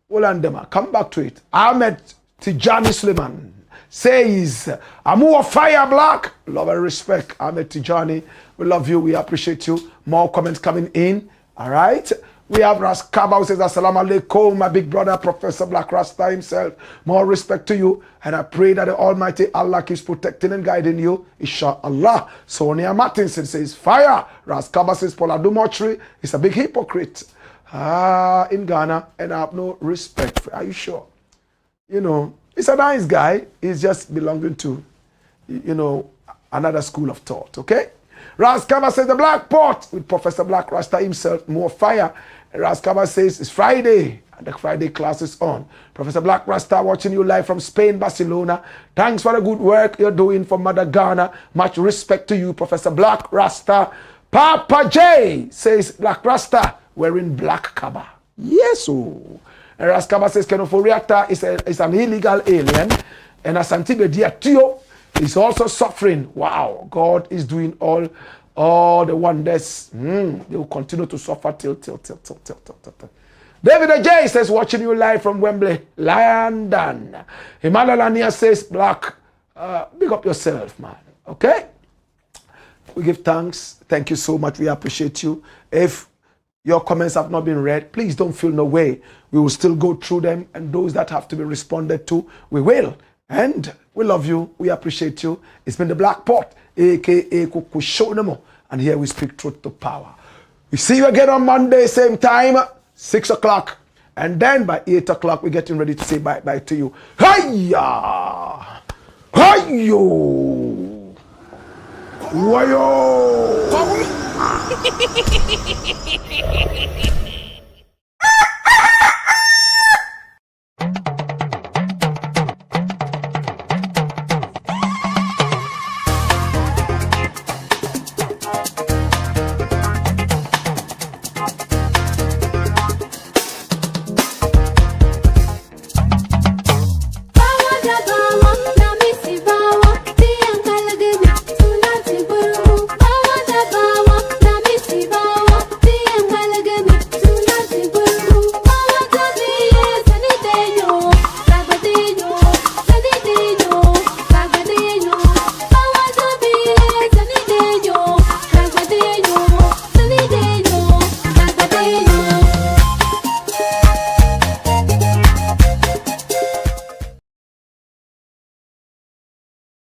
Speaker 1: Wolandema, come back to it. Ahmed Tijani Suleiman says, Amu fire Black. Love and respect. Ahmed Tijani, we love you. We appreciate you. More comments coming in. All right. We have Raskaba who says, Assalamu alaikum, my big brother, Professor Black Rasta himself. More respect to you. And I pray that the Almighty Allah keeps protecting and guiding you. Inshallah. Sonia Martinson says, fire. Raskaba says, Paul Adom-Otchere is a big hypocrite in Ghana. And I have no respect for. Are you sure? You know, he's a nice guy. He's just belonging to, you know, another school of thought. Okay? Raskaba says, the Blakk Port with Professor Black Rasta himself, more fire. Raskaba says, it's Friday, and the Friday class is on. Professor Black Rasta watching you live from Spain, Barcelona. Thanks for the good work you're doing for Mother Ghana. Much respect to you, Professor Black Rasta. Papa J says, Black Rasta wearing black kaba. Yes, oh. And Raskaba says Kenoforiata is an illegal alien. And Asantibe Diatio is also suffering. Wow, God is doing all the wonders. They will continue to suffer till. David Ajay says, watching you live from Wembley, London. Emmanuel Ania says, Blakk, big up yourself, man. Okay? We give thanks. Thank you so much. We appreciate you. If your comments have not been read, please don't feel no way. We will still go through them, and those that have to be responded to, we will. And we love you. We appreciate you. It's been the Blakk Pot, aka Kuku Shonemo, and here we speak truth to power. We see you again on Monday, same time, 6 o'clock. And then by 8 o'clock, we're getting ready to say bye-bye to you. Hiya! Hiyo! Wayo!